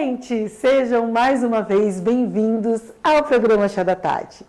gente! Sejam mais uma vez bem-vindos ao programa Chá da Tati.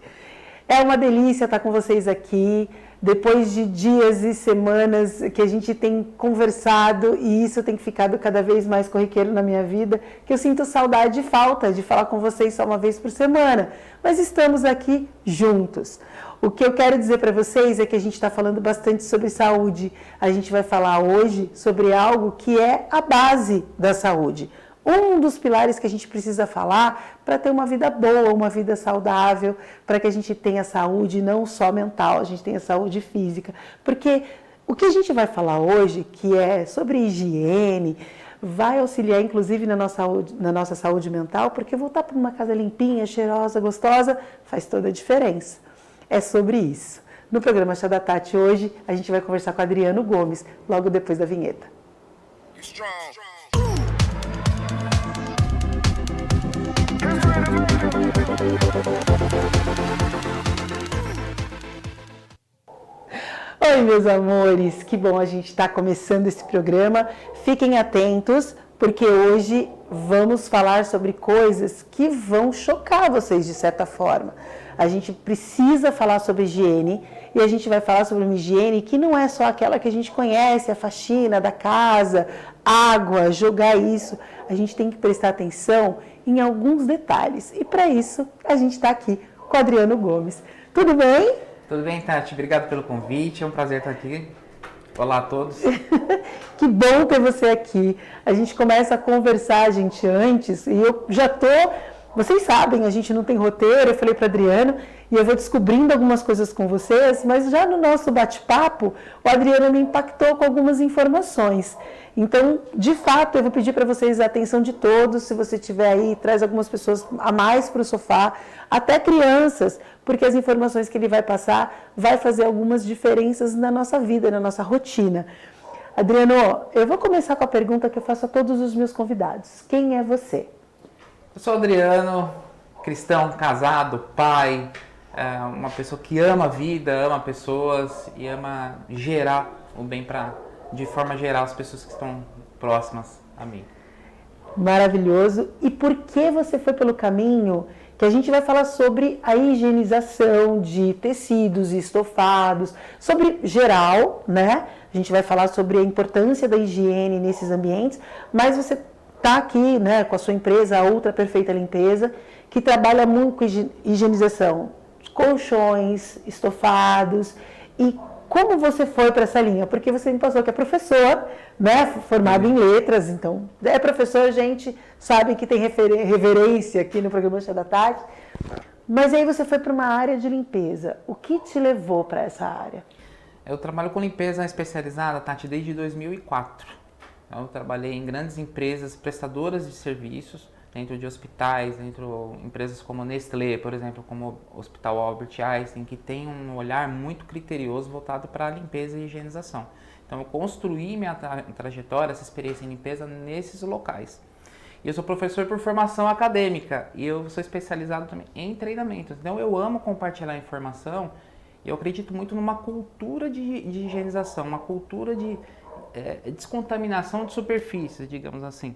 É uma delícia estar com vocês aqui, depois de dias e semanas que a gente tem conversado e isso tem ficado cada vez mais corriqueiro na minha vida, que eu sinto saudade e falta de falar com vocês só uma vez por semana, mas estamos aqui juntos. O que eu quero dizer para vocês é que a gente está falando bastante sobre saúde. A gente vai falar hoje sobre algo que é a base da saúde. Um dos pilares que a gente precisa falar para ter uma vida boa, uma vida saudável, para que a gente tenha saúde não só mental, a gente tenha saúde física. Porque o que a gente vai falar hoje, que é sobre higiene, vai auxiliar inclusive na nossa saúde mental, porque voltar para uma casa limpinha, cheirosa, gostosa, faz toda a diferença. É sobre isso. No programa Chá da Tati hoje, a gente vai conversar com Adriano Gomes, logo depois da vinheta. Oi, meus amores, que bom a gente estar começando esse programa. Fiquem atentos, porque hoje vamos falar sobre coisas que vão chocar vocês de certa forma. A gente precisa falar sobre higiene e a gente vai falar sobre uma higiene que não é só aquela que a gente conhece, a faxina da casa, água, jogar isso. A gente tem que prestar atenção em alguns detalhes. E para isso, a gente está aqui com o Adriano Gomes. Tudo bem? Tudo bem, Tati. Obrigado pelo convite. É um prazer estar aqui. Olá a todos. Que bom ter você aqui. A gente começa a conversar, gente, antes, e eu já tô... Vocês sabem, a gente não tem roteiro, eu falei para Adriano, e eu vou descobrindo algumas coisas com vocês, mas já no nosso bate-papo, o Adriano me impactou com algumas informações. Então, de fato, eu vou pedir para vocês a atenção de todos, se você estiver aí, traz algumas pessoas a mais para o sofá, até crianças, porque as informações que ele vai passar vai fazer algumas diferenças na nossa vida, na nossa rotina. Adriano, eu vou começar com a pergunta que eu faço a todos os meus convidados. Quem é você? Eu sou Adriano, cristão, casado, pai, uma pessoa que ama a vida, ama pessoas e ama gerar o bem para, de forma geral, as pessoas que estão próximas a mim. Maravilhoso. E por que você foi pelo caminho que a gente vai falar sobre a higienização de tecidos e estofados, sobre geral, né? A gente vai falar sobre a importância da higiene nesses ambientes, mas você está aqui, né, com a sua empresa, a Ultra Perfeita Limpeza, que trabalha muito com higienização de colchões, estofados. E como você foi para essa linha? Porque você me passou que é professor, né, formado em letras, então é professor, a gente sabe que tem reverência aqui no programa Chá da Tati. Mas aí você foi para uma área de limpeza. O que te levou para essa área? Eu trabalho com limpeza especializada, Tati, desde 2004. Eu trabalhei em grandes empresas prestadoras de serviços, dentro de hospitais, dentro de empresas como Nestlé, por exemplo, como o Hospital Albert Einstein, que tem um olhar muito criterioso voltado para a limpeza e higienização. Então eu construí minha trajetória, essa experiência em limpeza nesses locais. E eu sou professor por formação acadêmica e eu sou especializado também em treinamentos. Então eu amo compartilhar informação e eu acredito muito numa cultura de higienização, uma cultura de descontaminação de superfícies, digamos assim.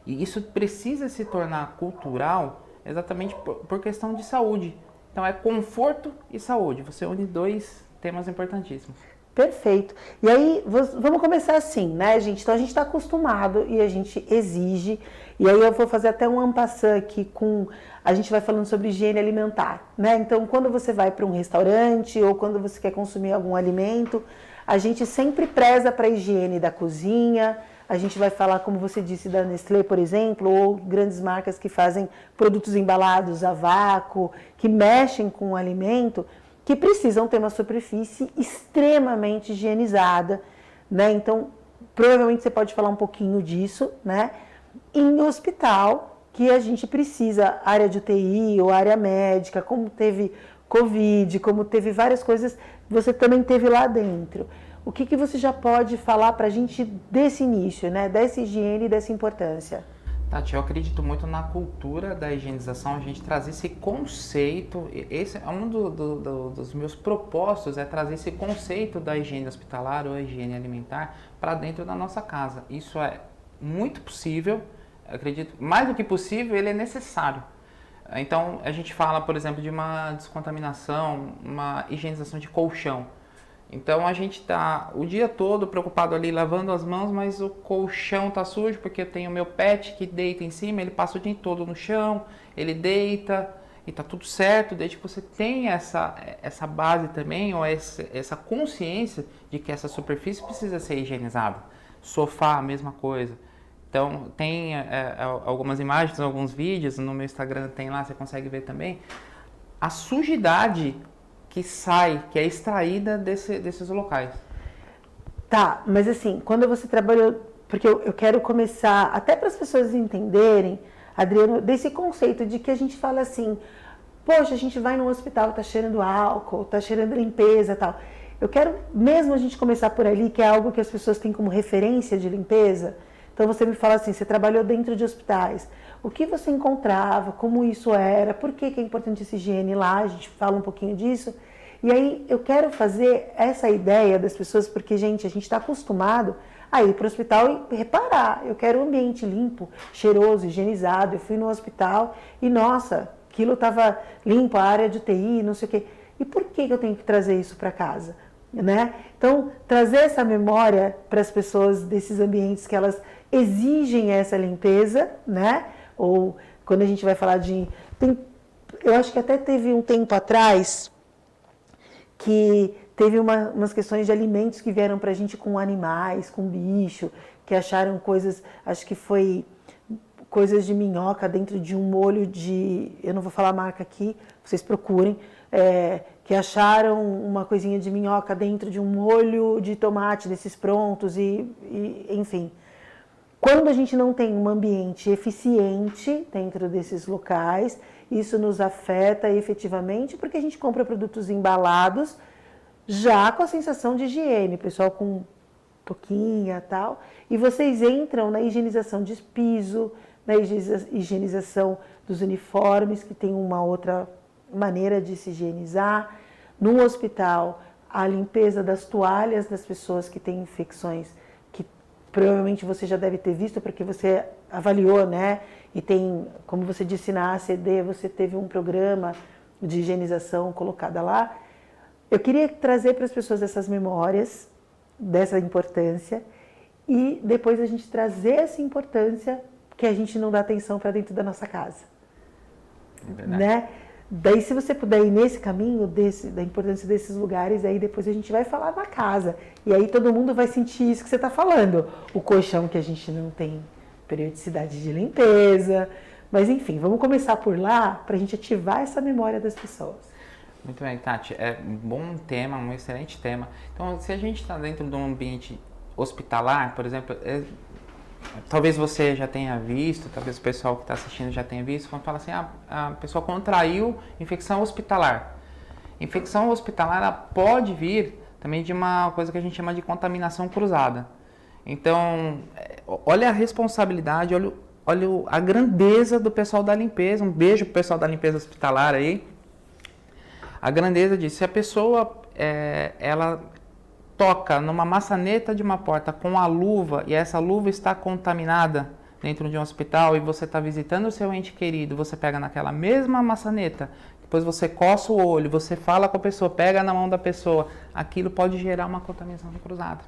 E isso precisa se tornar cultural exatamente por questão de saúde. Então é conforto e saúde. Você une dois temas importantíssimos. Perfeito. E aí, vamos começar assim, né, gente? Então a gente está acostumado e a gente exige. E aí eu vou fazer até um en passant aqui com... A gente vai falando sobre higiene alimentar, né? Então quando você vai para um restaurante ou quando você quer consumir algum alimento, a gente sempre preza para a higiene da cozinha. A gente vai falar, como você disse, da Nestlé, por exemplo, ou grandes marcas que fazem produtos embalados a vácuo, que mexem com o alimento, que precisam ter uma superfície extremamente higienizada, né? Então, provavelmente você pode falar um pouquinho disso, né? Em hospital, que a gente precisa, área de UTI ou área médica, como teve Covid, como teve várias coisas, você também teve lá dentro. O que você já pode falar para a gente desse início, né? Dessa higiene e dessa importância? Tati, eu acredito muito na cultura da higienização, a gente trazer esse conceito, esse é um dos meus propósitos, é trazer esse conceito da higiene hospitalar ou higiene alimentar para dentro da nossa casa. Isso é muito possível, acredito, mais do que possível, ele é necessário. Então, a gente fala, por exemplo, de uma descontaminação, uma higienização de colchão. Então, a gente está o dia todo preocupado ali lavando as mãos, mas o colchão está sujo porque tem o meu pet que deita em cima, ele passa o dia todo no chão, ele deita e está tudo certo, desde que você tenha essa base também, ou essa consciência de que essa superfície precisa ser higienizada. Sofá, a mesma coisa. Então, tem algumas imagens, alguns vídeos, no meu Instagram tem lá, você consegue ver também, a sujidade que sai, que é extraída desses locais. Tá, mas assim, quando você trabalhou, porque eu quero começar, até para as pessoas entenderem, Adriano, desse conceito de que a gente fala assim, poxa, a gente vai no hospital, tá cheirando álcool, tá cheirando limpeza e tal. Eu quero mesmo a gente começar por ali, que é algo que as pessoas têm como referência de limpeza. Então você me fala assim, você trabalhou dentro de hospitais, o que você encontrava, como isso era, por que é importante essa higiene lá, a gente fala um pouquinho disso. E aí eu quero fazer essa ideia das pessoas, porque, gente, a gente está acostumado a ir para o hospital e reparar, eu quero um ambiente limpo, cheiroso, higienizado. Eu fui no hospital e, nossa, aquilo estava limpo, a área de UTI, não sei o quê. E por que eu tenho que trazer isso para casa? Né? Então, trazer essa memória para as pessoas desses ambientes que elas exigem essa limpeza, né? Ou quando a gente vai falar eu acho que até teve um tempo atrás que teve umas questões de alimentos que vieram para a gente com animais, com bicho, que acharam coisas, acho que foi coisas de minhoca dentro de um molho eu não vou falar a marca aqui, vocês procurem, que acharam uma coisinha de minhoca dentro de um molho de tomate desses prontos enfim. Quando a gente não tem um ambiente eficiente dentro desses locais, isso nos afeta efetivamente, porque a gente compra produtos embalados já com a sensação de higiene, pessoal com touquinha e tal, e vocês entram na higienização de piso, na higienização dos uniformes, que tem uma outra maneira de se higienizar. No hospital, a limpeza das toalhas das pessoas que têm infecções, que provavelmente você já deve ter visto, porque você avaliou, né? E tem, como você disse na ACD, você teve um programa de higienização colocada lá. Eu queria trazer para as pessoas essas memórias, dessa importância, e depois a gente trazer essa importância que a gente não dá atenção para dentro da nossa casa. É verdade. Né? Daí, se você puder ir nesse caminho da importância desses lugares, aí depois a gente vai falar da casa. E aí todo mundo vai sentir isso que você está falando. O colchão que a gente não tem periodicidade de limpeza. Mas enfim, vamos começar por lá para a gente ativar essa memória das pessoas. Muito bem, Tati. É um bom tema, um excelente tema. Então, se a gente está dentro de um ambiente hospitalar, por exemplo, talvez você já tenha visto, talvez o pessoal que está assistindo já tenha visto, quando fala assim, a pessoa contraiu infecção hospitalar. Infecção hospitalar ela pode vir também de uma coisa que a gente chama de contaminação cruzada. Então, olha a responsabilidade, olha a grandeza do pessoal da limpeza. Um beijo pro pessoal da limpeza hospitalar aí. A grandeza disso, se a pessoa ela toca numa maçaneta de uma porta com a luva e essa luva está contaminada dentro de um hospital e você está visitando o seu ente querido, você pega naquela mesma maçaneta, depois você coça o olho, você fala com a pessoa, pega na mão da pessoa, aquilo pode gerar uma contaminação cruzada.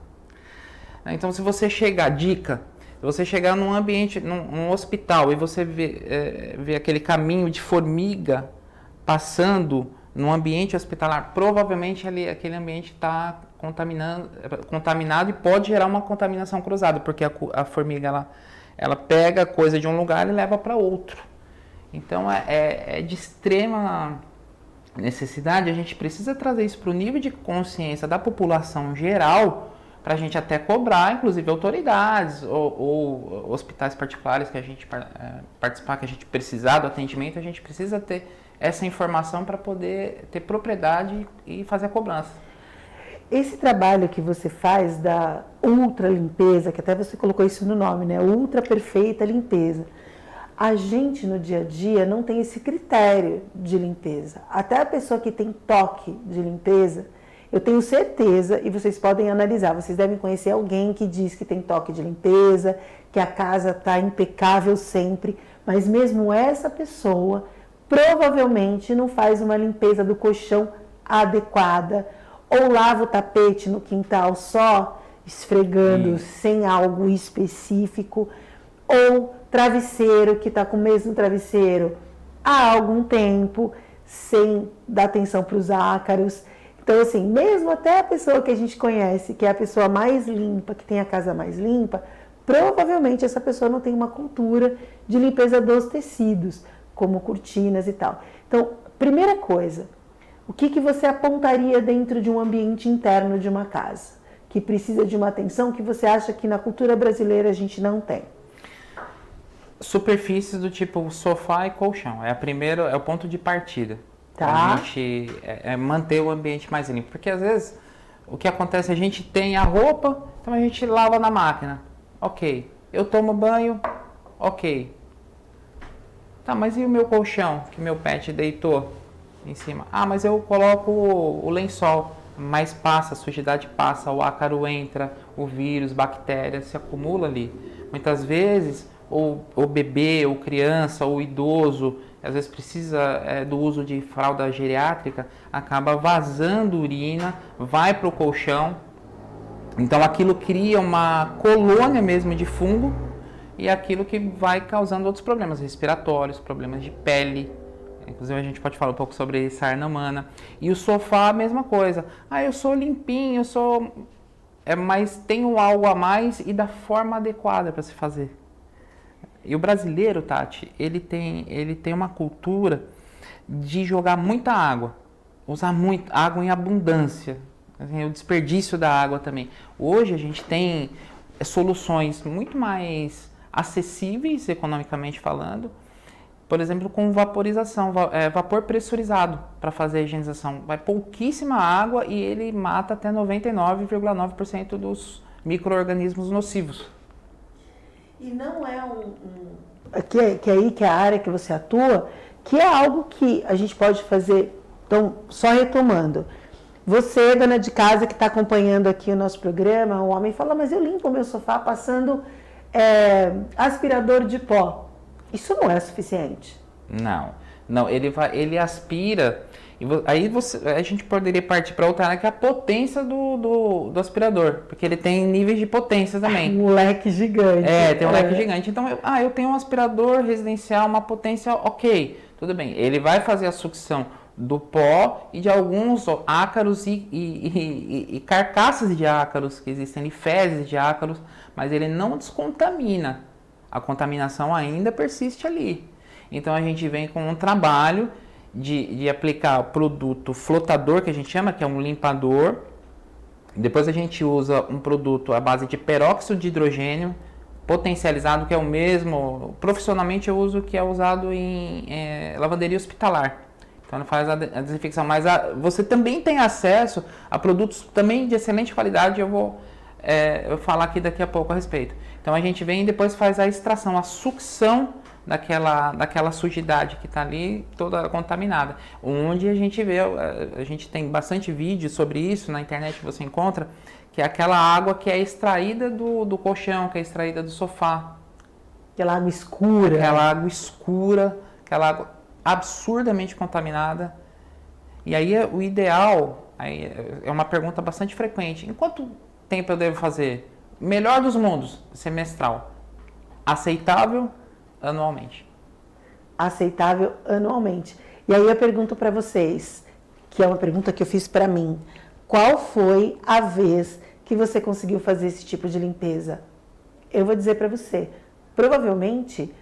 Então, se você chegar, dica, se você chegar num ambiente, num hospital e você vê aquele caminho de formiga passando num ambiente hospitalar, provavelmente aquele ambiente está contaminado e pode gerar uma contaminação cruzada, porque a formiga ela pega coisa de um lugar e leva para outro. Então é de extrema necessidade, a gente precisa trazer isso para o nível de consciência da população geral, para a gente até cobrar, inclusive autoridades ou hospitais particulares que a gente participar, que a gente precisar do atendimento, a gente precisa ter essa informação para poder ter propriedade e fazer a cobrança. Esse trabalho que você faz da ultra limpeza, que até você colocou isso no nome, né? Ultra perfeita limpeza. A gente no dia a dia não tem esse critério de limpeza. Até a pessoa que tem toque de limpeza, Eu tenho certeza, e vocês podem analisar, vocês devem conhecer alguém que diz que tem toque de limpeza, que a casa está impecável sempre, mas mesmo essa pessoa provavelmente não faz uma limpeza do colchão adequada, ou lava o tapete no quintal só esfregando sem algo específico, ou travesseiro que está com o mesmo travesseiro há algum tempo, sem dar atenção para os ácaros. Então, assim, mesmo até a pessoa que a gente conhece, que é a pessoa mais limpa, que tem a casa mais limpa, provavelmente essa pessoa não tem uma cultura de limpeza dos tecidos, como cortinas e tal. Então, primeira coisa, o que você apontaria dentro de um ambiente interno de uma casa, que precisa de uma atenção que você acha que na cultura brasileira a gente não tem? Superfícies do tipo sofá e colchão. É o ponto de partida. Tá. A gente manter o ambiente mais limpo. Porque às vezes o que acontece, a gente tem a roupa, então a gente lava na máquina. Ok. Eu tomo banho, ok. Tá, mas e o meu colchão que meu pet deitou em cima? Ah, mas eu coloco o lençol. Mas passa, a sujidade passa, o ácaro entra, o vírus, bactérias se acumula ali. Muitas vezes ou bebê, ou criança, ou idoso, às vezes precisa do uso de fralda geriátrica, acaba vazando urina, vai para o colchão. Então aquilo cria uma colônia mesmo de fungo e aquilo que vai causando outros problemas respiratórios, problemas de pele. Inclusive a gente pode falar um pouco sobre sarna humana. E o sofá, a mesma coisa. Ah, eu sou limpinho, eu sou... mas tenho algo a mais e da forma adequada para se fazer. E o brasileiro, Tati, ele tem uma cultura de jogar muita água, usar muito água em abundância, assim, o desperdício da água também. Hoje a gente tem soluções muito mais acessíveis, economicamente falando, por exemplo, com vaporização, vapor pressurizado para fazer a higienização. Vai pouquíssima água e ele mata até 99,9% dos micro-organismos nocivos. E não é que é a área que você atua, que é algo que a gente pode fazer. Então, só retomando, você, dona de casa que está acompanhando aqui o nosso programa, o homem fala, mas eu limpo o meu sofá passando aspirador de pó. Isso não é suficiente. Não, ele aspira. Aí a gente poderia partir para outra área, que é a potência do aspirador, porque ele tem níveis de potência também. Um leque gigante. Tem um leque gigante. Então, eu tenho um aspirador residencial, uma potência ok, tudo bem. Ele vai fazer a sucção do pó e de alguns ácaros e carcaças de ácaros que existem, fezes de ácaros, mas ele não descontamina. A contaminação ainda persiste ali. Então, a gente vem com um trabalho de aplicar o produto flotador, que a gente chama, que é um limpador. Depois a gente usa um produto à base de peróxido de hidrogênio potencializado, que é o mesmo, profissionalmente eu uso, que é usado em lavanderia hospitalar. Então ele faz a desinfecção, mas você também tem acesso a produtos também de excelente qualidade, eu vou falar aqui daqui a pouco a respeito. Então a gente vem e depois faz a extração, a sucção daquela sujidade que está ali toda contaminada. Onde a gente vê, a gente tem bastante vídeo sobre isso na internet que você encontra, que é aquela água que é extraída do colchão, que é extraída do sofá. Aquela água escura. Aquela água absurdamente contaminada. E aí o ideal, é uma pergunta bastante frequente, em quanto tempo eu devo fazer? Melhor dos mundos, semestral. Aceitável? Anualmente. Aceitável anualmente. E aí eu pergunto para vocês, que é uma pergunta que eu fiz para mim, qual foi a vez que você conseguiu fazer esse tipo de limpeza? Eu vou dizer para você, provavelmente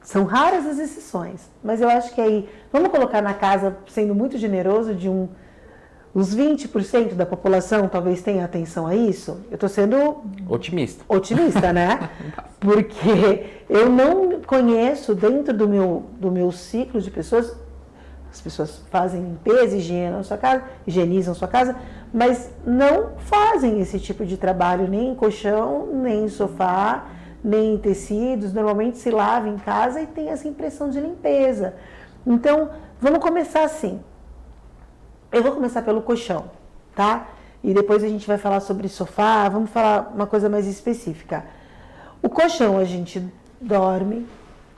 são raras as exceções, mas eu acho que aí, vamos colocar na casa, sendo muito generoso, os 20% da população talvez tenha atenção a isso. Eu estou sendo otimista, né? Porque eu não conheço dentro do meu ciclo de pessoas, as pessoas fazem limpeza, higienizam sua casa, mas não fazem esse tipo de trabalho nem em colchão, nem em sofá, nem em tecidos. Normalmente se lava em casa e tem essa impressão de limpeza. Então, vamos começar assim. Eu vou começar pelo colchão, tá? E depois a gente vai falar sobre sofá, vamos falar uma coisa mais específica. O colchão a gente dorme,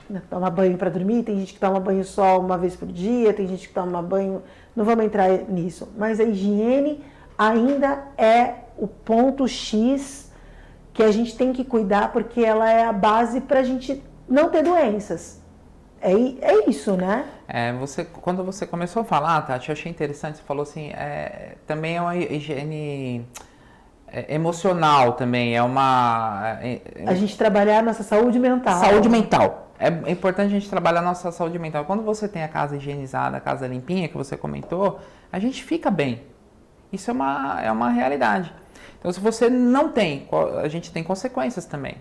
né, toma banho para dormir, tem gente que toma banho só uma vez por dia, tem gente que toma banho, não vamos entrar nisso, mas a higiene ainda é o ponto X que a gente tem que cuidar, porque ela é a base para a gente não ter doenças. É isso, né? Quando você começou a falar, Tati, eu achei interessante, você falou assim, também é uma higiene emocional também, a gente trabalhar a nossa saúde mental. Saúde mental. É importante a gente trabalhar a nossa saúde mental. Quando você tem a casa higienizada, a casa limpinha, que você comentou, a gente fica bem. Isso é uma realidade. Então, se você não tem, a gente tem consequências também.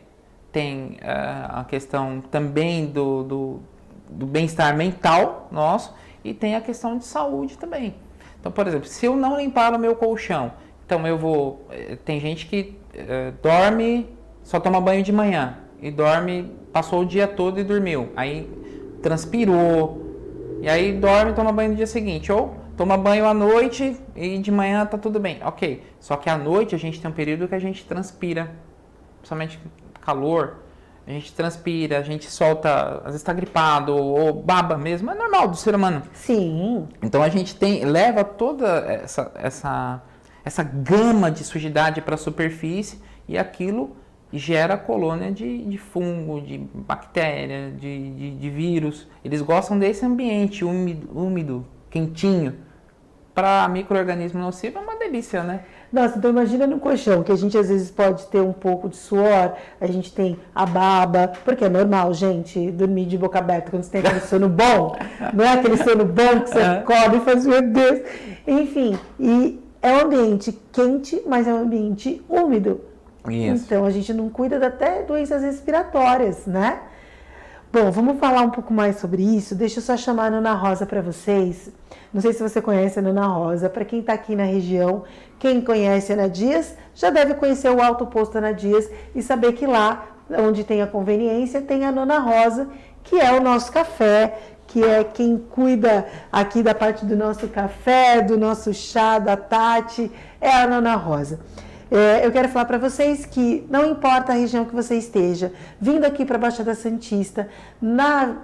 Tem a questão também do bem-estar mental nosso e tem a questão de saúde também. Então, por exemplo, se eu não limpar o meu colchão, então tem gente que dorme, só toma banho de manhã e passou o dia todo e dormiu. Aí transpirou, e aí dorme e toma banho no dia seguinte. Ou toma banho à noite e de manhã tá tudo bem. Ok, só que à noite a gente tem um período que a gente transpira, principalmente calor. A gente transpira, a gente solta, às vezes está gripado ou baba mesmo, é normal do ser humano. Sim. Então a gente leva toda essa gama de sujidade para a superfície e aquilo gera colônia de fungo, de bactéria, de vírus. Eles gostam desse ambiente úmido, quentinho. Para micro-organismo nocivo é uma delícia, né? Nossa, então imagina no colchão, que a gente às vezes pode ter um pouco de suor, a gente tem a baba, porque é normal, gente, dormir de boca aberta quando você tem aquele sono bom, não é aquele sono bom que você acorda e faz, meu Deus. Enfim, e é um ambiente quente, mas é um ambiente úmido. Isso. Então a gente não cuida até doenças respiratórias, né? Bom, vamos falar um pouco mais sobre isso. Deixa eu só chamar a Nona Rosa para vocês. Não sei se você conhece a Nona Rosa. Para quem está aqui na região, quem conhece a Ana Dias, já deve conhecer o Alto Posto Ana Dias e saber que lá, onde tem a conveniência, tem a Nona Rosa, que é o nosso café, que é quem cuida aqui da parte do nosso café, do nosso chá, da Tati, é a Nona Rosa. Eu quero falar para vocês que não importa a região que você esteja, vindo aqui para a Baixada Santista, na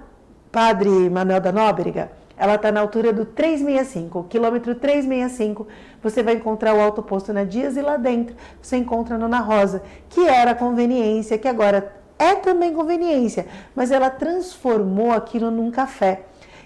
Padre Manuel da Nóbrega, ela está na altura do 365, quilômetro 365, você vai encontrar o Alto Posto Ana Dias e lá dentro você encontra a Nona Rosa, que era conveniência, que agora é também conveniência, mas ela transformou aquilo num café.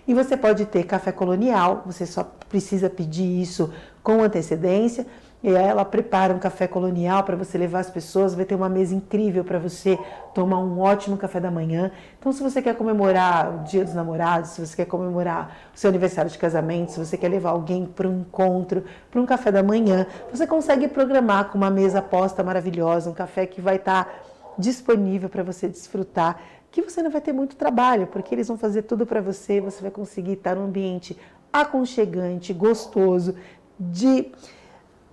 E você pode ter café colonial, você só precisa pedir isso com antecedência. E aí ela prepara um café colonial para você levar as pessoas, vai ter uma mesa incrível para você tomar um ótimo café da manhã. Então, se você quer comemorar o Dia dos Namorados, se você quer comemorar o seu aniversário de casamento, se você quer levar alguém para um encontro, para um café da manhã, você consegue programar com uma mesa posta maravilhosa, um café que vai estar disponível para você desfrutar, que você não vai ter muito trabalho, porque eles vão fazer tudo para você, você vai conseguir estar num ambiente aconchegante, gostoso, de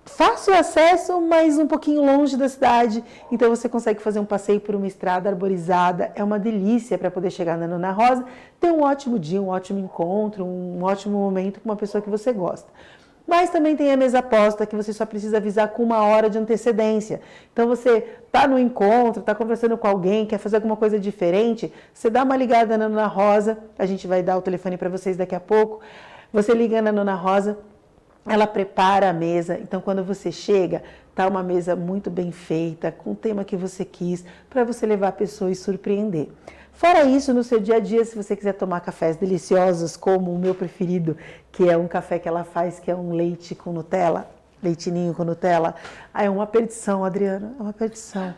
fácil acesso, mas um pouquinho longe da cidade, então você consegue fazer um passeio por uma estrada arborizada, é uma delícia para poder chegar na Nona Rosa, ter um ótimo dia, um ótimo encontro, um ótimo momento com uma pessoa que você gosta. Mas também tem a mesa posta, que você só precisa avisar com 1 hora de antecedência. Então você está no encontro, está conversando com alguém, quer fazer alguma coisa diferente, você dá uma ligada na Nona Rosa, a gente vai dar o telefone para vocês daqui a pouco, você liga na Nona Rosa, ela prepara a mesa, então quando você chega, tá uma mesa muito bem feita, com o tema que você quis, para você levar a pessoa e surpreender. Fora isso, no seu dia a dia, se você quiser tomar cafés deliciosos, como o meu preferido, que é um café que ela faz, que é um leite com Nutella, leitinho com Nutella, é uma perdição, Adriana, é uma perdição.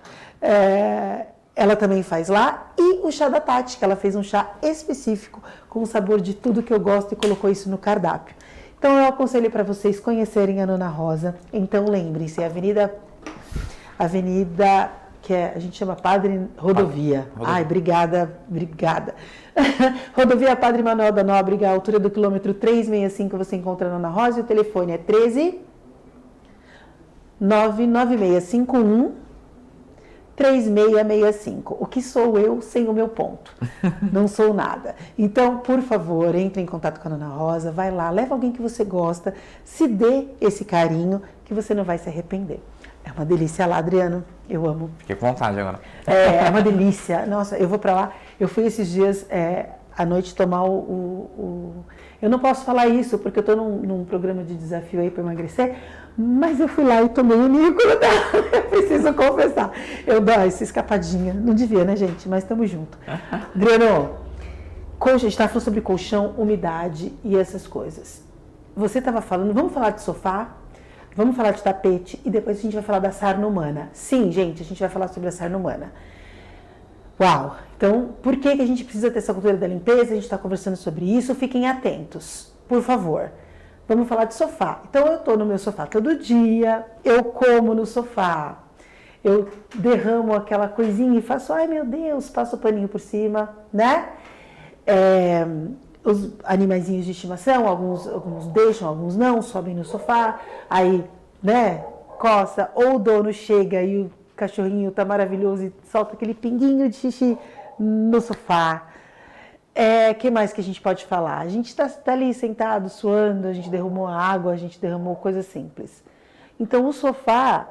Ela também faz lá, e o chá da Tati, que ela fez um chá específico, com o sabor de tudo que eu gosto e colocou isso no cardápio. Então, eu aconselho para vocês conhecerem a Nona Rosa. Então, lembrem-se, Avenida que a gente chama Padre Rodovia. Ai, obrigada. Rodovia Padre Manuel da Nóbrega, à altura do quilômetro 365, você encontra a Nona Rosa. E o telefone é 13 99651 3665. O que sou eu sem o meu ponto? Não sou nada. Então, por favor, entre em contato com a Nona Rosa, vai lá, leva alguém que você gosta, se dê esse carinho que você não vai se arrepender. É uma delícia lá, Adriano. Eu amo. Fiquei com vontade agora. É uma delícia. Nossa, eu vou pra lá. Eu fui esses dias à noite tomar Eu não posso falar isso porque eu tô num programa de desafio aí para emagrecer, mas eu fui lá e tomei o Nicola. Eu preciso confessar. Eu dou essa escapadinha. Não devia, né, gente? Mas estamos juntos. Adriano, a gente está falando sobre colchão, umidade e essas coisas. Você estava falando, vamos falar de sofá? Vamos falar de tapete e depois a gente vai falar da sarna humana. Sim, gente, a gente vai falar sobre a sarna humana. Uau! Então, por que a gente precisa ter essa cultura da limpeza? A gente está conversando sobre isso. Fiquem atentos, por favor. Vamos falar de sofá. Então, eu estou no meu sofá todo dia, eu como no sofá, eu derramo aquela coisinha e faço, ai meu Deus, passo o paninho por cima, né? Os animaizinhos de estimação, alguns deixam, alguns não, sobem no sofá, aí, né, coça, ou o dono chega e o cachorrinho tá maravilhoso e solta aquele pinguinho de xixi no sofá. Que mais que a gente pode falar? A gente tá ali sentado, suando, a gente derramou água, a gente derramou coisas simples. Então, o sofá,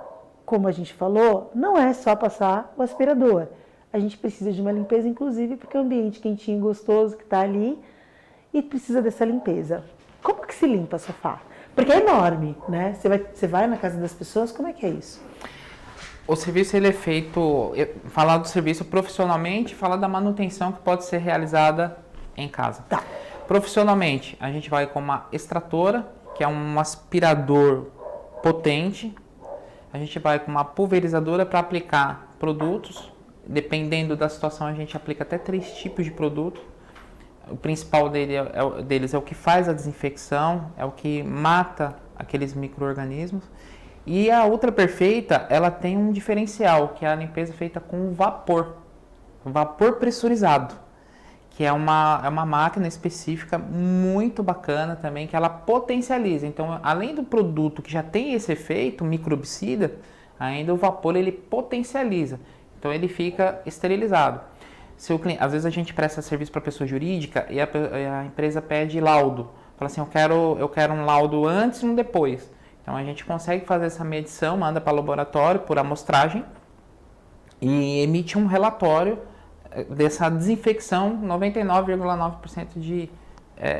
como a gente falou, não é só passar o aspirador. A gente precisa de uma limpeza, inclusive, porque é um ambiente quentinho, gostoso, que tá ali, e precisa dessa limpeza. Como que se limpa o sofá? Porque é enorme, né? Você vai na casa das pessoas, como é que é isso? O serviço ele é feito, falar do serviço profissionalmente, falar da manutenção que pode ser realizada em casa. Tá. Profissionalmente, a gente vai com uma extratora, que é um aspirador potente. A gente vai com uma pulverizadora para aplicar produtos. Dependendo da situação, a gente aplica até 3 tipos de produto. O principal deles é o que faz a desinfecção, é o que mata aqueles micro-organismos. E a Ultra Perfeita, ela tem um diferencial, que é a limpeza feita com vapor pressurizado, que é uma máquina específica muito bacana também, que ela potencializa. Então, além do produto que já tem esse efeito microbicida, ainda o vapor ele potencializa. Então, ele fica esterilizado. Às vezes a gente presta serviço para pessoa jurídica e a empresa pede laudo. Fala assim, eu quero um laudo antes e um depois. Então a gente consegue fazer essa medição, manda para o laboratório por amostragem e emite um relatório dessa desinfecção, 99,9% de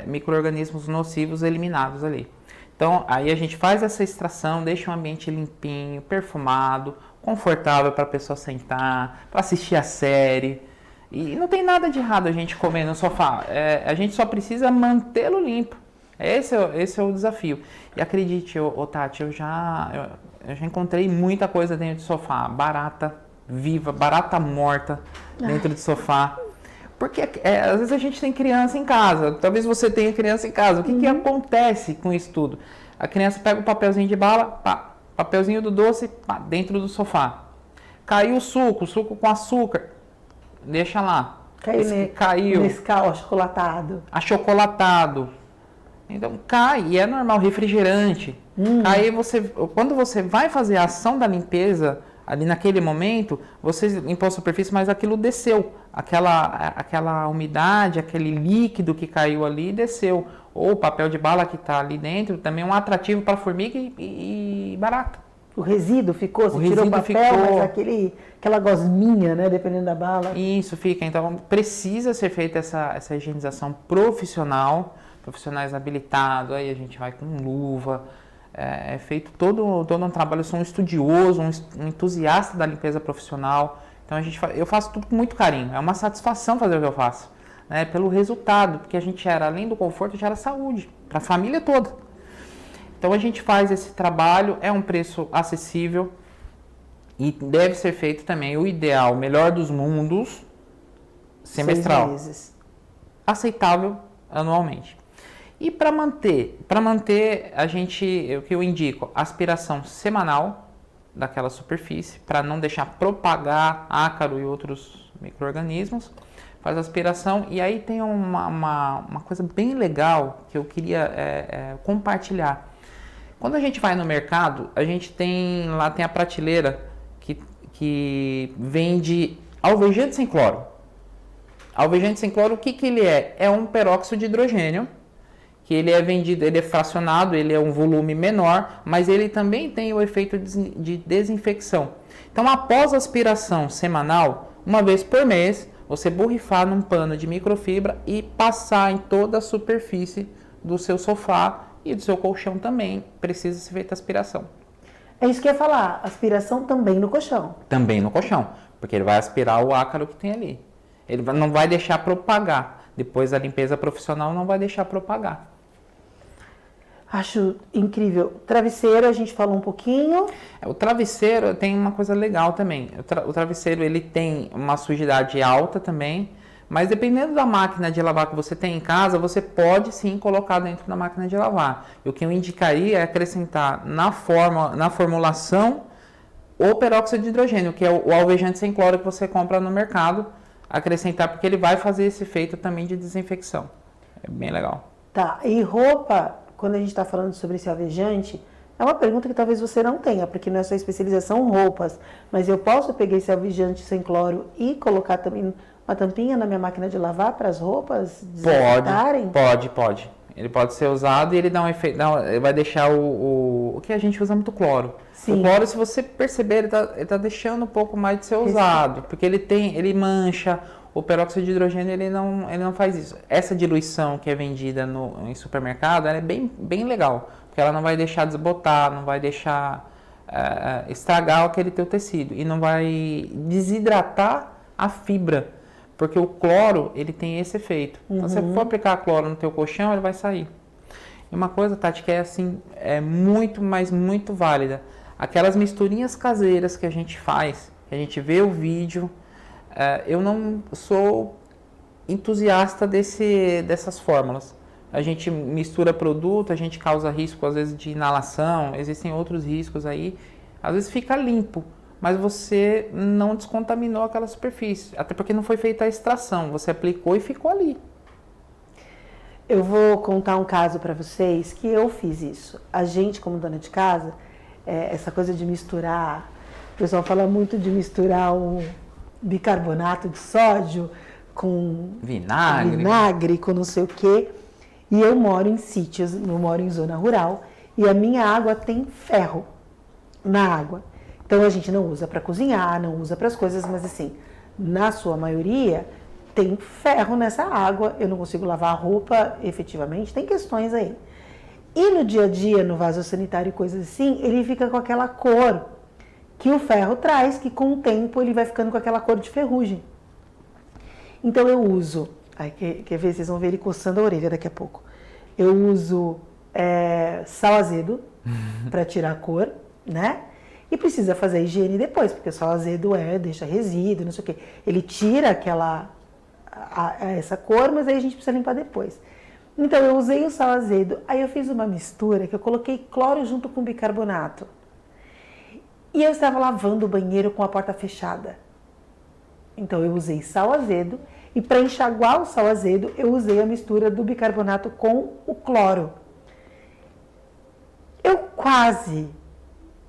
micro-organismos nocivos eliminados ali. Então aí a gente faz essa extração, deixa o ambiente limpinho, perfumado, confortável para a pessoa sentar, para assistir a série. E não tem nada de errado a gente comer no sofá, a gente só precisa mantê-lo limpo. Esse é o desafio. E acredite, Tati, eu já encontrei muita coisa dentro do sofá. Barata viva, barata morta dentro do sofá. Porque às vezes a gente tem criança em casa, talvez você tenha criança em casa. O que acontece com isso tudo? A criança pega o papelzinho de bala, pá, papelzinho do doce, pá, dentro do sofá. Caiu o suco com açúcar. Deixa lá. Caiu. Nescau achocolatado. Achocolatado. Então cai, e é normal, refrigerante. Aí quando você vai fazer a ação da limpeza, ali naquele momento, você limpou a superfície, mas aquilo desceu. Aquela umidade, aquele líquido que caiu ali, desceu. Ou o papel de bala que está ali dentro, também é um atrativo para formiga e barata. O resíduo ficou, você tirou o papel, mas aquela gosminha, né, dependendo da bala. Isso, fica. Então, precisa ser feita essa higienização profissional, profissionais habilitados, aí a gente vai com luva, é feito todo um trabalho. Eu sou um estudioso, um entusiasta da limpeza profissional, então eu faço tudo com muito carinho, é uma satisfação fazer o que eu faço, né, pelo resultado, porque a gente gera, além do conforto, gera saúde, para a família toda. Então a gente faz esse trabalho, é um preço acessível e deve ser feito também o ideal, o melhor dos mundos, semestral. 6 meses. Aceitável anualmente. E para manter o que eu indico, aspiração semanal daquela superfície, para não deixar propagar ácaro e outros micro-organismos. Faz aspiração e aí tem uma coisa bem legal que eu queria compartilhar. Quando a gente vai no mercado, a gente tem a prateleira que vende alvejante sem cloro. Alvejante sem cloro, o que ele é? É um peróxido de hidrogênio que ele é vendido, ele é fracionado, ele é um volume menor, mas ele também tem o efeito de desinfecção. Então, após a aspiração semanal, uma vez por mês, você borrifar num pano de microfibra e passar em toda a superfície do seu sofá e do seu colchão também precisa ser feita aspiração. É isso que eu ia falar, aspiração também no colchão. Também no colchão, porque ele vai aspirar o ácaro que tem ali. Ele não vai deixar propagar. Depois a limpeza profissional não vai deixar propagar. Acho incrível. Travesseiro, a gente falou um pouquinho. O travesseiro tem uma coisa legal também. O travesseiro ele tem uma sujidade alta também, mas dependendo da máquina de lavar que você tem em casa, você pode sim colocar dentro da máquina de lavar. E o que eu indicaria é acrescentar na formulação o peróxido de hidrogênio, que é o alvejante sem cloro que você compra no mercado, acrescentar porque ele vai fazer esse efeito também de desinfecção. É bem legal. Tá, e roupa, quando a gente está falando sobre esse alvejante, é uma pergunta que talvez você não tenha, porque não é sua especialização roupas, mas eu posso pegar esse alvejante sem cloro e colocar também uma tampinha na minha máquina de lavar para as roupas desinfetarem? Pode. Ele pode ser usado e ele dá um efeito, ele vai deixar o que a gente usa muito cloro. Sim. O cloro, se você perceber, ele tá deixando um pouco mais de ser usado, porque ele mancha. O peróxido de hidrogênio ele não faz isso. Essa diluição que é vendida em supermercado, ela é bem legal, porque ela não vai deixar desbotar, não vai deixar estragar aquele teu tecido e não vai desidratar a fibra. Porque o cloro, ele tem esse efeito. Então, se você for aplicar cloro no teu colchão, ele vai sair. E uma coisa, Tati, que é assim, é muito, mas muito válida. Aquelas misturinhas caseiras que a gente faz, que a gente vê o vídeo, eu não sou entusiasta dessas fórmulas. A gente mistura produto, a gente causa risco, às vezes, de inalação, existem outros riscos aí. Às vezes fica limpo, mas você não descontaminou aquela superfície, até porque não foi feita a extração, você aplicou e ficou ali. Eu vou contar um caso para vocês que eu fiz isso. A gente, como dona de casa, essa coisa de misturar, o pessoal fala muito de misturar o bicarbonato de sódio com vinagre, com não sei o quê. E eu moro em sítios, eu moro em zona rural, e a minha água tem ferro na água. Então a gente não usa para cozinhar, não usa para as coisas, mas assim, na sua maioria tem ferro nessa água. Eu não consigo lavar a roupa efetivamente, tem questões aí. E no dia a dia, no vaso sanitário e coisas assim, ele fica com aquela cor que o ferro traz, que com o tempo ele vai ficando com aquela cor de ferrugem. Então eu uso, quer ver, vocês vão ver ele coçando a orelha daqui a pouco. Eu uso sal azedo para tirar a cor, né? E precisa fazer a higiene depois, porque o sal azedo deixa resíduo, não sei o quê. Ele tira essa cor, mas aí a gente precisa limpar depois. Então eu usei o sal azedo, aí eu fiz uma mistura que eu coloquei cloro junto com bicarbonato. E eu estava lavando o banheiro com a porta fechada. Então eu usei sal azedo e para enxaguar o sal azedo eu usei a mistura do bicarbonato com o cloro. Eu quase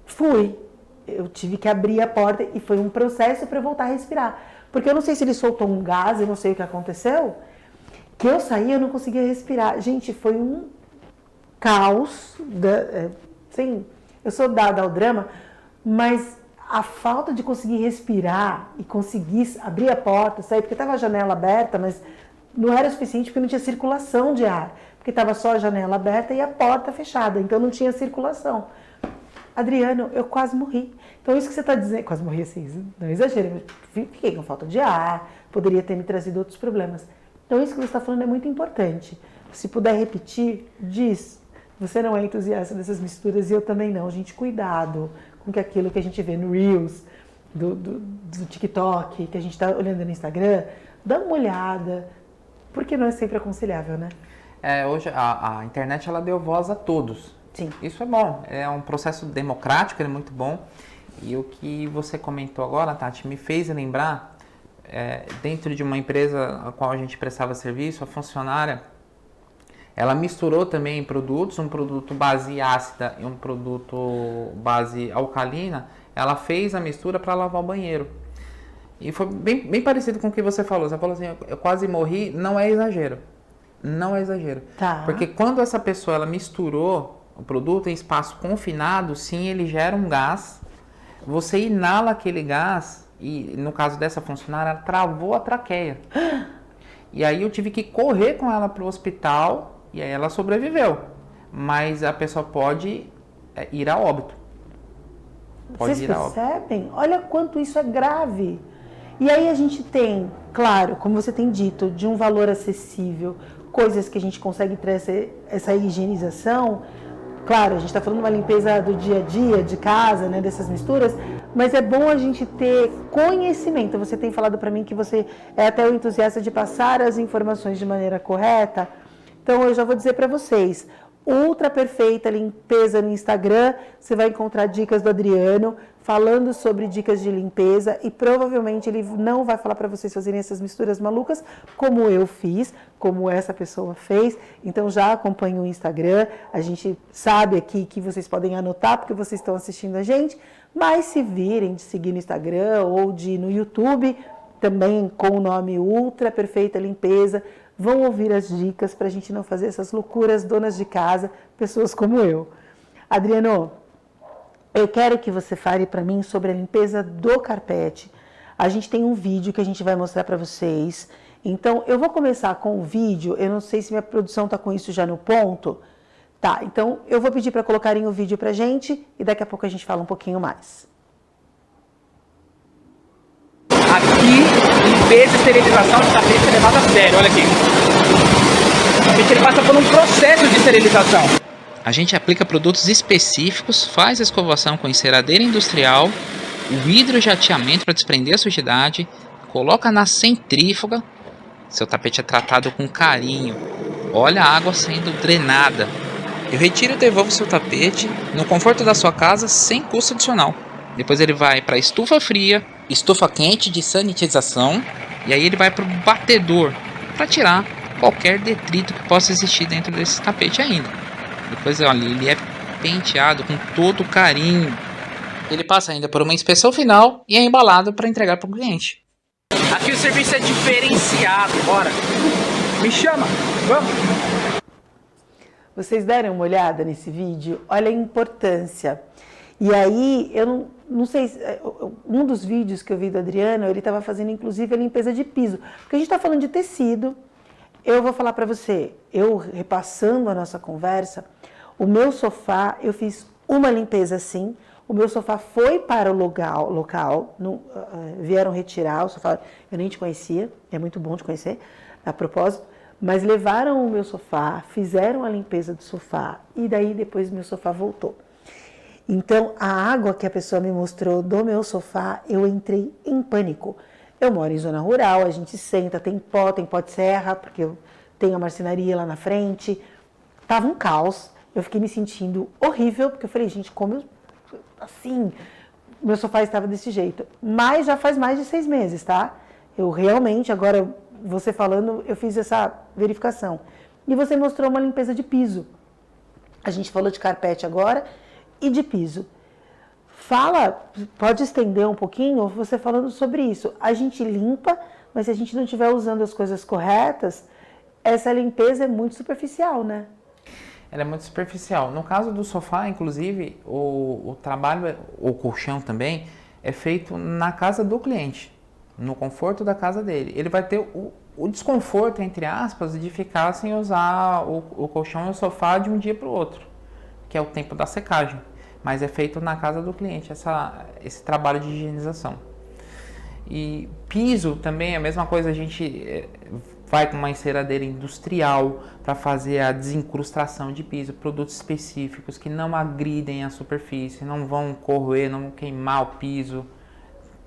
fui. Eu tive que abrir a porta e foi um processo para eu voltar a respirar. Porque eu não sei se ele soltou um gás, eu não sei o que aconteceu, que eu saí e eu não conseguia respirar. Gente, foi um caos. Sim, eu sou dada ao drama, mas a falta de conseguir respirar e conseguir abrir a porta, sair, porque estava a janela aberta, mas não era suficiente porque não tinha circulação de ar. Porque estava só a janela aberta e a porta fechada, então não tinha circulação. Adriano, eu quase morri. Então isso que você está dizendo, quase morri assim, não exagero, fiquei com falta de ar, poderia ter me trazido outros problemas. Então isso que você está falando é muito importante. Se puder repetir, diz, você não é entusiasta dessas misturas e eu também não. Gente, cuidado com que aquilo que a gente vê no Reels, do TikTok, que a gente está olhando no Instagram, dá uma olhada, porque não é sempre aconselhável, né? Hoje a internet ela deu voz a todos. Sim. Isso é bom, é um processo democrático, ele é muito bom. E o que você comentou agora, Tati, me fez lembrar, dentro de uma empresa a qual a gente prestava serviço, a funcionária, ela misturou também produtos, um produto base ácida e um produto base alcalina, ela fez a mistura para lavar o banheiro. E foi bem parecido com o que você falou assim, eu quase morri, não é exagero. não é exagero. Tá. Porque quando essa pessoa ela misturou o produto em espaço confinado, sim, ele gera um gás. Você inala aquele gás e, no caso dessa funcionária, ela travou a traqueia. E aí eu tive que correr com ela para o hospital e aí ela sobreviveu. Mas a pessoa pode ir a óbito. Vocês percebem? Olha quanto isso é grave. E aí a gente tem, claro, como você tem dito, de um valor acessível, coisas que a gente consegue trazer essa higienização. Claro, a gente está falando de uma limpeza do dia a dia, de casa, né, dessas misturas, mas é bom a gente ter conhecimento. Você tem falado para mim que você é até o entusiasta de passar as informações de maneira correta. Então eu já vou dizer para vocês, Ultra Perfeita Limpeza no Instagram, você vai encontrar dicas do Adriano falando sobre dicas de limpeza e provavelmente ele não vai falar para vocês fazerem essas misturas malucas como eu fiz, como essa pessoa fez. Então já acompanhe o Instagram, a gente sabe aqui que vocês podem anotar porque vocês estão assistindo a gente, mas se virem de seguir no Instagram ou de ir no YouTube, também com o nome Ultra Perfeita Limpeza, vão ouvir as dicas para a gente não fazer essas loucuras, donas de casa, pessoas como eu. Adriano, eu quero que você fale para mim sobre a limpeza do carpete. A gente tem um vídeo que a gente vai mostrar para vocês. Então, eu vou começar com o vídeo. Eu não sei se minha produção está com isso já no ponto. Tá, então eu vou pedir para colocarem o vídeo para a gente e daqui a pouco a gente fala um pouquinho mais. Aqui, limpeza e esterilização de tapete é levado a sério, olha aqui. O tapete ele passa por um processo de esterilização. A gente aplica produtos específicos, faz a escovação com enceradeira industrial, o hidrojateamento para desprender a sujidade, coloca na centrífuga, seu tapete é tratado com carinho, olha a água sendo drenada. Eu retiro e devolvo seu tapete no conforto da sua casa sem custo adicional. Depois ele vai para estufa fria, estufa quente de sanitização e aí ele vai para o batedor para tirar qualquer detrito que possa existir dentro desse tapete ainda. Depois olha, ele é penteado com todo carinho. Ele passa ainda por uma inspeção final e é embalado para entregar para o cliente. Aqui o serviço é diferenciado, bora. Me chama, vamos. Vocês deram uma olhada nesse vídeo? Olha a importância. E aí, eu não sei, um dos vídeos que eu vi do Adriano, ele estava fazendo inclusive a limpeza de piso. Porque a gente está falando de tecido. Eu vou falar para você, eu repassando a nossa conversa, o meu sofá, eu fiz uma limpeza assim, o meu sofá foi para o local vieram retirar o sofá, eu nem te conhecia, é muito bom te conhecer, a propósito, mas levaram o meu sofá, fizeram a limpeza do sofá e daí depois meu sofá voltou. Então, a água que a pessoa me mostrou do meu sofá, eu entrei em pânico. Eu moro em zona rural, a gente senta, tem pó de serra, porque eu tenho a marcenaria lá na frente. Tava um caos, eu fiquei me sentindo horrível, porque eu falei, gente, como eu, assim, meu sofá estava desse jeito. Mas já faz mais de 6 meses, tá? Eu realmente, agora você falando, eu fiz essa verificação. E você mostrou uma limpeza de piso. A gente falou de carpete agora e de piso. Fala, pode estender um pouquinho, você falando sobre isso. A gente limpa, mas se a gente não estiver usando as coisas corretas, essa limpeza é muito superficial, né? Ela é muito superficial. No caso do sofá, inclusive, o trabalho, o colchão também, é feito na casa do cliente, no conforto da casa dele. Ele vai ter o desconforto, entre aspas, de ficar sem usar o colchão e o sofá de um dia para o outro, que é o tempo da secagem. Mas é feito na casa do cliente, esse trabalho de higienização. E piso também é a mesma coisa, a gente vai com uma enceradeira industrial para fazer a desincrustação de piso, produtos específicos que não agridem a superfície, não vão corroer, não vão queimar o piso.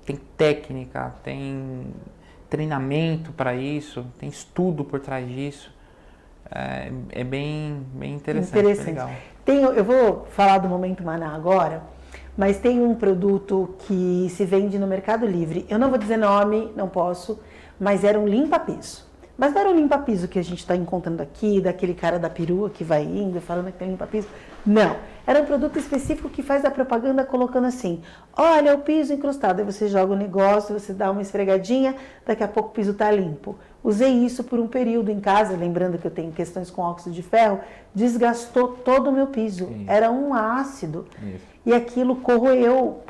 Tem técnica, tem treinamento para isso, tem estudo por trás disso. É bem interessante. Bem legal. Eu vou falar do Momento Maná agora, mas tem um produto que se vende no Mercado Livre. Eu não vou dizer nome, não posso, mas era um limpa-piso. Mas não era o limpa-piso que a gente está encontrando aqui, daquele cara da perua que vai indo falando que tem limpa-piso. Não, era um produto específico que faz a propaganda colocando assim, olha o piso encrustado, aí você joga o negócio, você dá uma esfregadinha, daqui a pouco o piso está limpo. Usei isso por um período em casa, lembrando que eu tenho questões com óxido de ferro, desgastou todo o meu piso, era um ácido. Isso. E aquilo corroeu...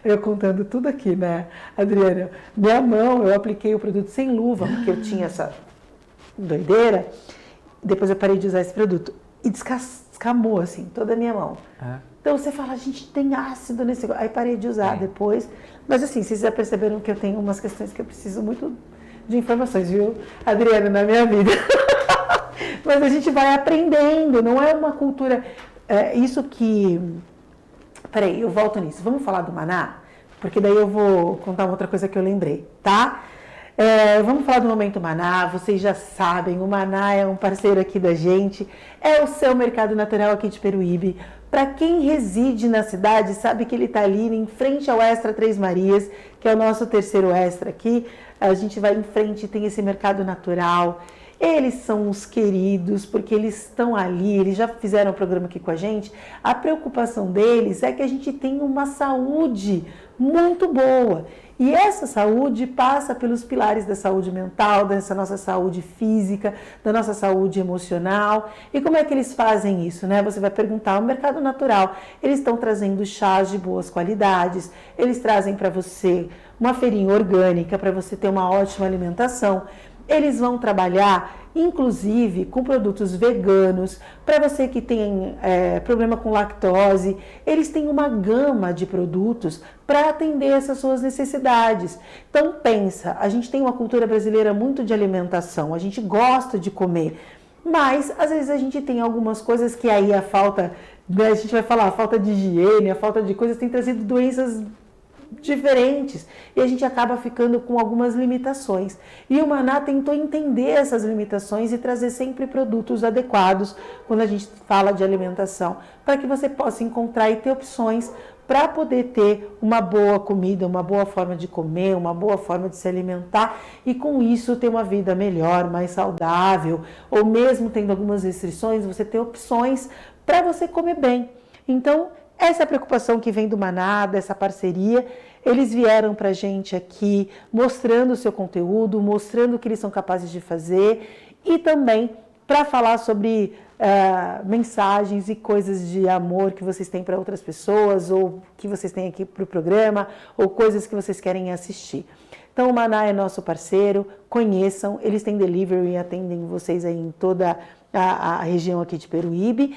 Eu contando tudo aqui, né, Adriana? Minha mão, eu apliquei o produto sem luva, porque eu tinha essa doideira. Depois eu parei de usar esse produto. E descamou, assim, toda a minha mão. Então você fala, a gente tem ácido nesse... Aí parei de usar depois. Mas assim, vocês já perceberam que eu tenho umas questões que eu preciso muito de informações, viu, Adriana, na minha vida. Mas a gente vai aprendendo, não é uma cultura... isso que... Peraí, eu volto nisso. Vamos falar do Maná? Porque daí eu vou contar uma outra coisa que eu lembrei, tá? Vamos falar do Momento Maná. Vocês já sabem, o Maná é um parceiro aqui da gente. É o seu mercado natural aqui de Peruíbe. Para quem reside na cidade, sabe que ele está ali em frente ao Extra Três Marias, que é o nosso terceiro Extra aqui. A gente vai em frente, tem esse mercado natural. Eles são os queridos, porque eles estão ali, eles já fizeram o programa aqui com a gente. A preocupação deles é que a gente tenha uma saúde muito boa. E essa saúde passa pelos pilares da saúde mental, dessa nossa saúde física, da nossa saúde emocional. E como é que eles fazem isso, né? Você vai perguntar, o mercado natural, eles estão trazendo chás de boas qualidades, eles trazem para você uma feirinha orgânica, para você ter uma ótima alimentação. Eles vão trabalhar, inclusive, com produtos veganos. Para você que tem problema com lactose, eles têm uma gama de produtos para atender essas suas necessidades. Então, pensa, a gente tem uma cultura brasileira muito de alimentação, a gente gosta de comer, mas, às vezes, a gente tem algumas coisas que aí a falta, né, a gente vai falar, a falta de higiene, a falta de coisas tem trazido doenças diferentes e a gente acaba ficando com algumas limitações. E o Maná tentou entender essas limitações e trazer sempre produtos adequados quando a gente fala de alimentação, para que você possa encontrar e ter opções para poder ter uma boa comida, uma boa forma de comer, uma boa forma de se alimentar e com isso ter uma vida melhor, mais saudável, ou mesmo tendo algumas restrições, você ter opções para você comer bem. Então, essa preocupação que vem do Maná, dessa parceria, eles vieram para a gente aqui mostrando o seu conteúdo, mostrando o que eles são capazes de fazer e também para falar sobre mensagens e coisas de amor que vocês têm para outras pessoas ou que vocês têm aqui para o programa ou coisas que vocês querem assistir. Então o Maná é nosso parceiro, conheçam, eles têm delivery e atendem vocês aí em toda a região aqui de Peruíbe.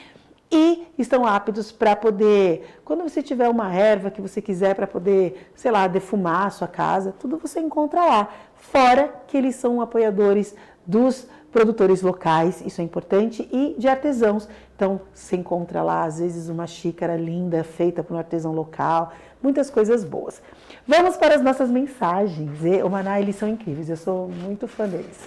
E estão aptos para poder, quando você tiver uma erva que você quiser para poder, sei lá, defumar a sua casa, tudo você encontra lá. Fora que eles são apoiadores dos produtores locais, isso é importante, e de artesãos. Então, você encontra lá, às vezes, uma xícara linda, feita por um artesão local, muitas coisas boas. Vamos para as nossas mensagens. O Maná, eles são incríveis, eu sou muito fã deles.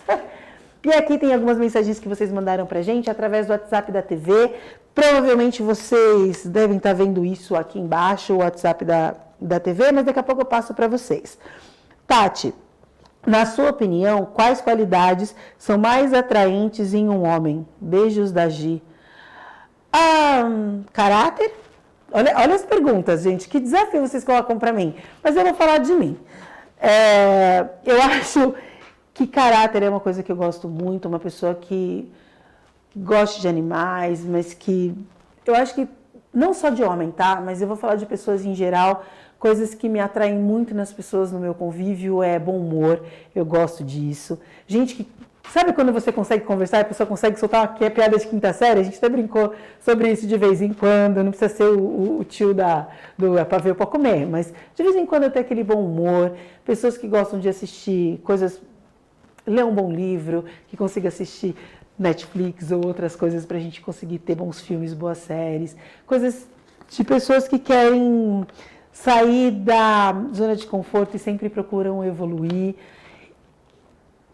E aqui tem algumas mensagens que vocês mandaram pra gente através do WhatsApp da TV. Provavelmente vocês devem estar vendo isso aqui embaixo, o WhatsApp da TV, mas daqui a pouco eu passo para vocês. Tati, na sua opinião, quais qualidades são mais atraentes em um homem? Beijos da Gi. Caráter? Olha as perguntas, gente. Que desafio vocês colocam para mim. Mas eu vou falar de mim. Eu acho que caráter é uma coisa que eu gosto muito, uma pessoa que goste de animais, mas que eu acho que não só de homem, tá? Mas eu vou falar de pessoas em geral, coisas que me atraem muito nas pessoas no meu convívio é bom humor, eu gosto disso. Gente que, sabe quando você consegue conversar e a pessoa consegue soltar uma piada de quinta série? A gente até brincou sobre isso de vez em quando, não precisa ser o tio do é pra ver ou pra comer, mas de vez em quando eu tenho aquele bom humor, pessoas que gostam de assistir coisas, ler um bom livro, que consiga assistir Netflix ou outras coisas para a gente conseguir ter bons filmes, boas séries, coisas de pessoas que querem sair da zona de conforto e sempre procuram evoluir.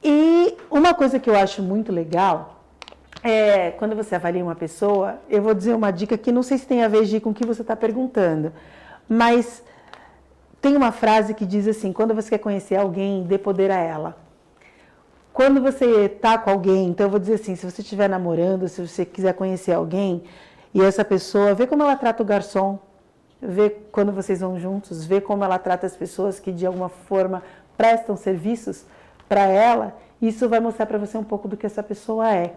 E uma coisa que eu acho muito legal é quando você avalia uma pessoa, eu vou dizer uma dica que não sei se tem a ver com o que você está perguntando, mas tem uma frase que diz assim: quando você quer conhecer alguém, dê poder a ela. quando você tá com alguém, então eu vou dizer assim, se você estiver namorando, se você quiser conhecer alguém, e essa pessoa, vê como ela trata o garçom, vê quando vocês vão juntos, vê como ela trata as pessoas que de alguma forma prestam serviços para ela, isso vai mostrar para você um pouco do que essa pessoa é.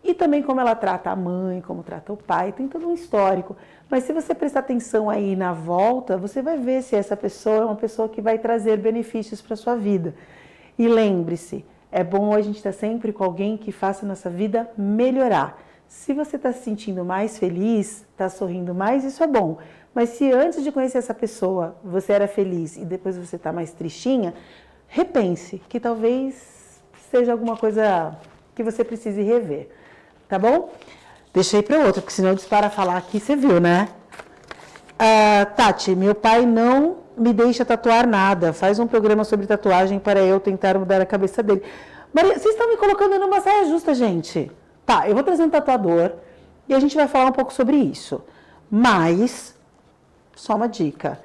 E também como ela trata a mãe, como trata o pai, tem todo um histórico. Mas se você prestar atenção aí na volta, você vai ver se essa pessoa é uma pessoa que vai trazer benefícios para a sua vida. E lembre-se, é bom a gente estar sempre com alguém que faça a nossa vida melhorar. Se você está se sentindo mais feliz, está sorrindo mais, isso é bom. Mas se antes de conhecer essa pessoa você era feliz e depois você está mais tristinha, repense que talvez seja alguma coisa que você precise rever. Tá bom? Deixa aí para outra, porque senão eu disparo a falar aqui, você viu, né? Tati, meu pai não me deixa tatuar nada. Faz um programa sobre tatuagem para eu tentar mudar a cabeça dele. Maria, vocês estão me colocando numa saia justa, gente. Tá, eu vou trazer um tatuador e a gente vai falar um pouco sobre isso. Mas, só uma dica.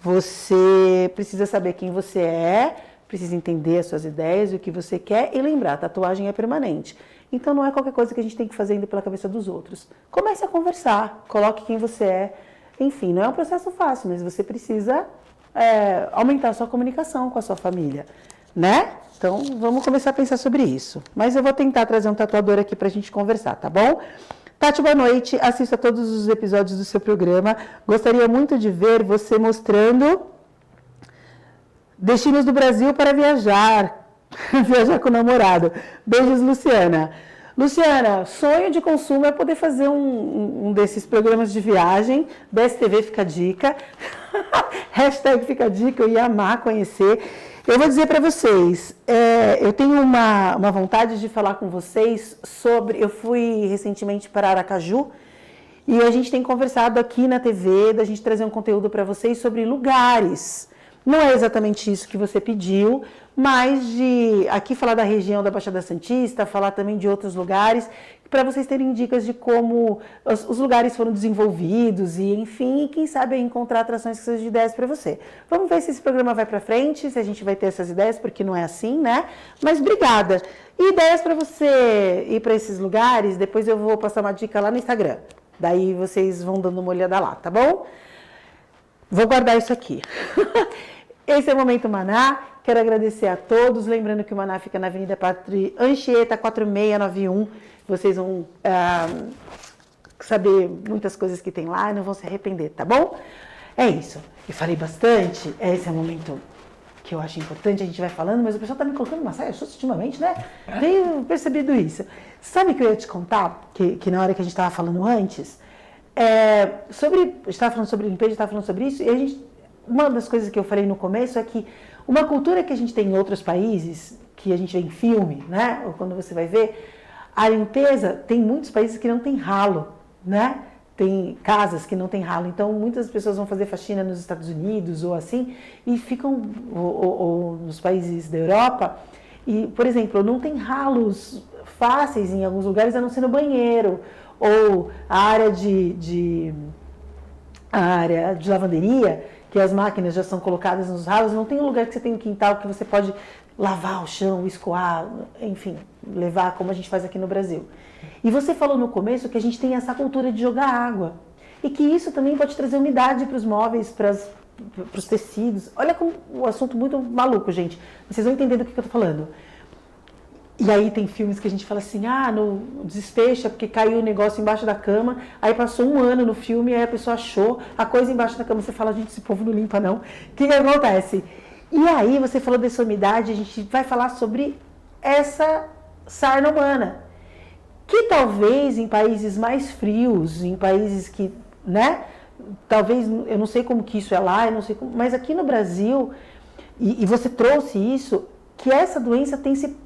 Você precisa saber quem você é, precisa entender as suas ideias, o que você quer e lembrar, tatuagem é permanente. Então não é qualquer coisa que a gente tem que fazer indo pela cabeça dos outros. Comece a conversar, coloque quem você é. Enfim, não é um processo fácil, mas você precisa aumentar a sua comunicação com a sua família, né? Então vamos começar a pensar sobre isso. Mas eu vou tentar trazer um tatuador aqui pra gente conversar, tá bom? Tati, boa noite. Assista todos os episódios do seu programa. Gostaria muito de ver você mostrando destinos do Brasil para viajar. Viajar com o namorado. Beijos, Luciana. Luciana, sonho de consumo é poder fazer um desses programas de viagem. BSTV fica a dica. Hashtag fica a dica, eu ia amar conhecer. Eu vou dizer para vocês, eu tenho uma vontade de falar com vocês sobre... Eu fui recentemente para Aracaju e a gente tem conversado aqui na TV, da gente trazer um conteúdo para vocês sobre lugares. Não é exatamente isso que você pediu, mas de aqui falar da região da Baixada Santista, falar também de outros lugares, para vocês terem dicas de como os lugares foram desenvolvidos e, enfim, quem sabe encontrar atrações que sejam de ideias para você. Vamos ver se esse programa vai para frente, se a gente vai ter essas ideias, porque não é assim, né? Mas obrigada. E ideias para você ir para esses lugares, depois eu vou passar uma dica lá no Instagram. Daí vocês vão dando uma olhada lá, tá bom? Vou guardar isso aqui. Esse é o Momento Maná. Quero agradecer a todos. Lembrando que o Maná fica na Avenida Patri Anchieta, 4691. Vocês vão saber muitas coisas que tem lá e não vão se arrepender, tá bom? É isso. Eu falei bastante. Esse é o momento que eu acho importante. A gente vai falando, mas o pessoal tá me colocando uma saia justa ultimamente, né? Tenho percebido isso. Sabe o que eu ia te contar? Que na hora que a gente estava falando antes... a gente estava falando sobre limpeza, a gente estava falando sobre isso, e uma das coisas que eu falei no começo é que uma cultura que a gente tem em outros países, que a gente vê em filme, né, ou quando você vai ver, a limpeza tem muitos países que não tem ralo, né, tem casas que não tem ralo, então muitas pessoas vão fazer faxina nos Estados Unidos ou assim, e ficam, ou nos países da Europa, e, por exemplo, não tem ralos fáceis em alguns lugares, a não ser no banheiro, ou a área de lavanderia, que as máquinas já são colocadas nos ralos, não tem um lugar que você tem um quintal que você pode lavar o chão, escoar, enfim, levar como a gente faz aqui no Brasil. E você falou no começo que a gente tem essa cultura de jogar água, e que isso também pode trazer umidade para os móveis, para os tecidos. Olha como um assunto muito maluco, gente. Vocês vão entender do que eu estou falando. E aí tem filmes que a gente fala assim, no desfecho é porque caiu um negócio embaixo da cama, aí passou um ano no filme, aí a pessoa achou a coisa embaixo da cama, você fala, gente, esse povo não limpa não. O que acontece? E aí você falou dessa umidade, a gente vai falar sobre essa sarna humana, que talvez em países mais frios, em países que, né, talvez, eu não sei como que isso é lá, eu não sei como, mas aqui no Brasil, e você trouxe isso, que essa doença tem se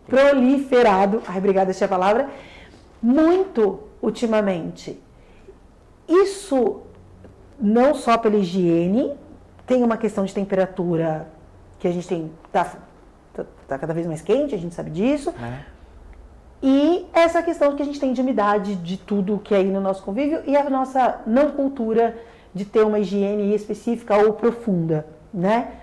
proliferado, obrigada, essa é a palavra, muito ultimamente. Isso não só pela higiene, tem uma questão de temperatura que a gente tem, tá cada vez mais quente, a gente sabe disso, e essa questão que a gente tem de umidade, de tudo que é aí no nosso convívio, e a nossa não cultura de ter uma higiene específica ou profunda, né?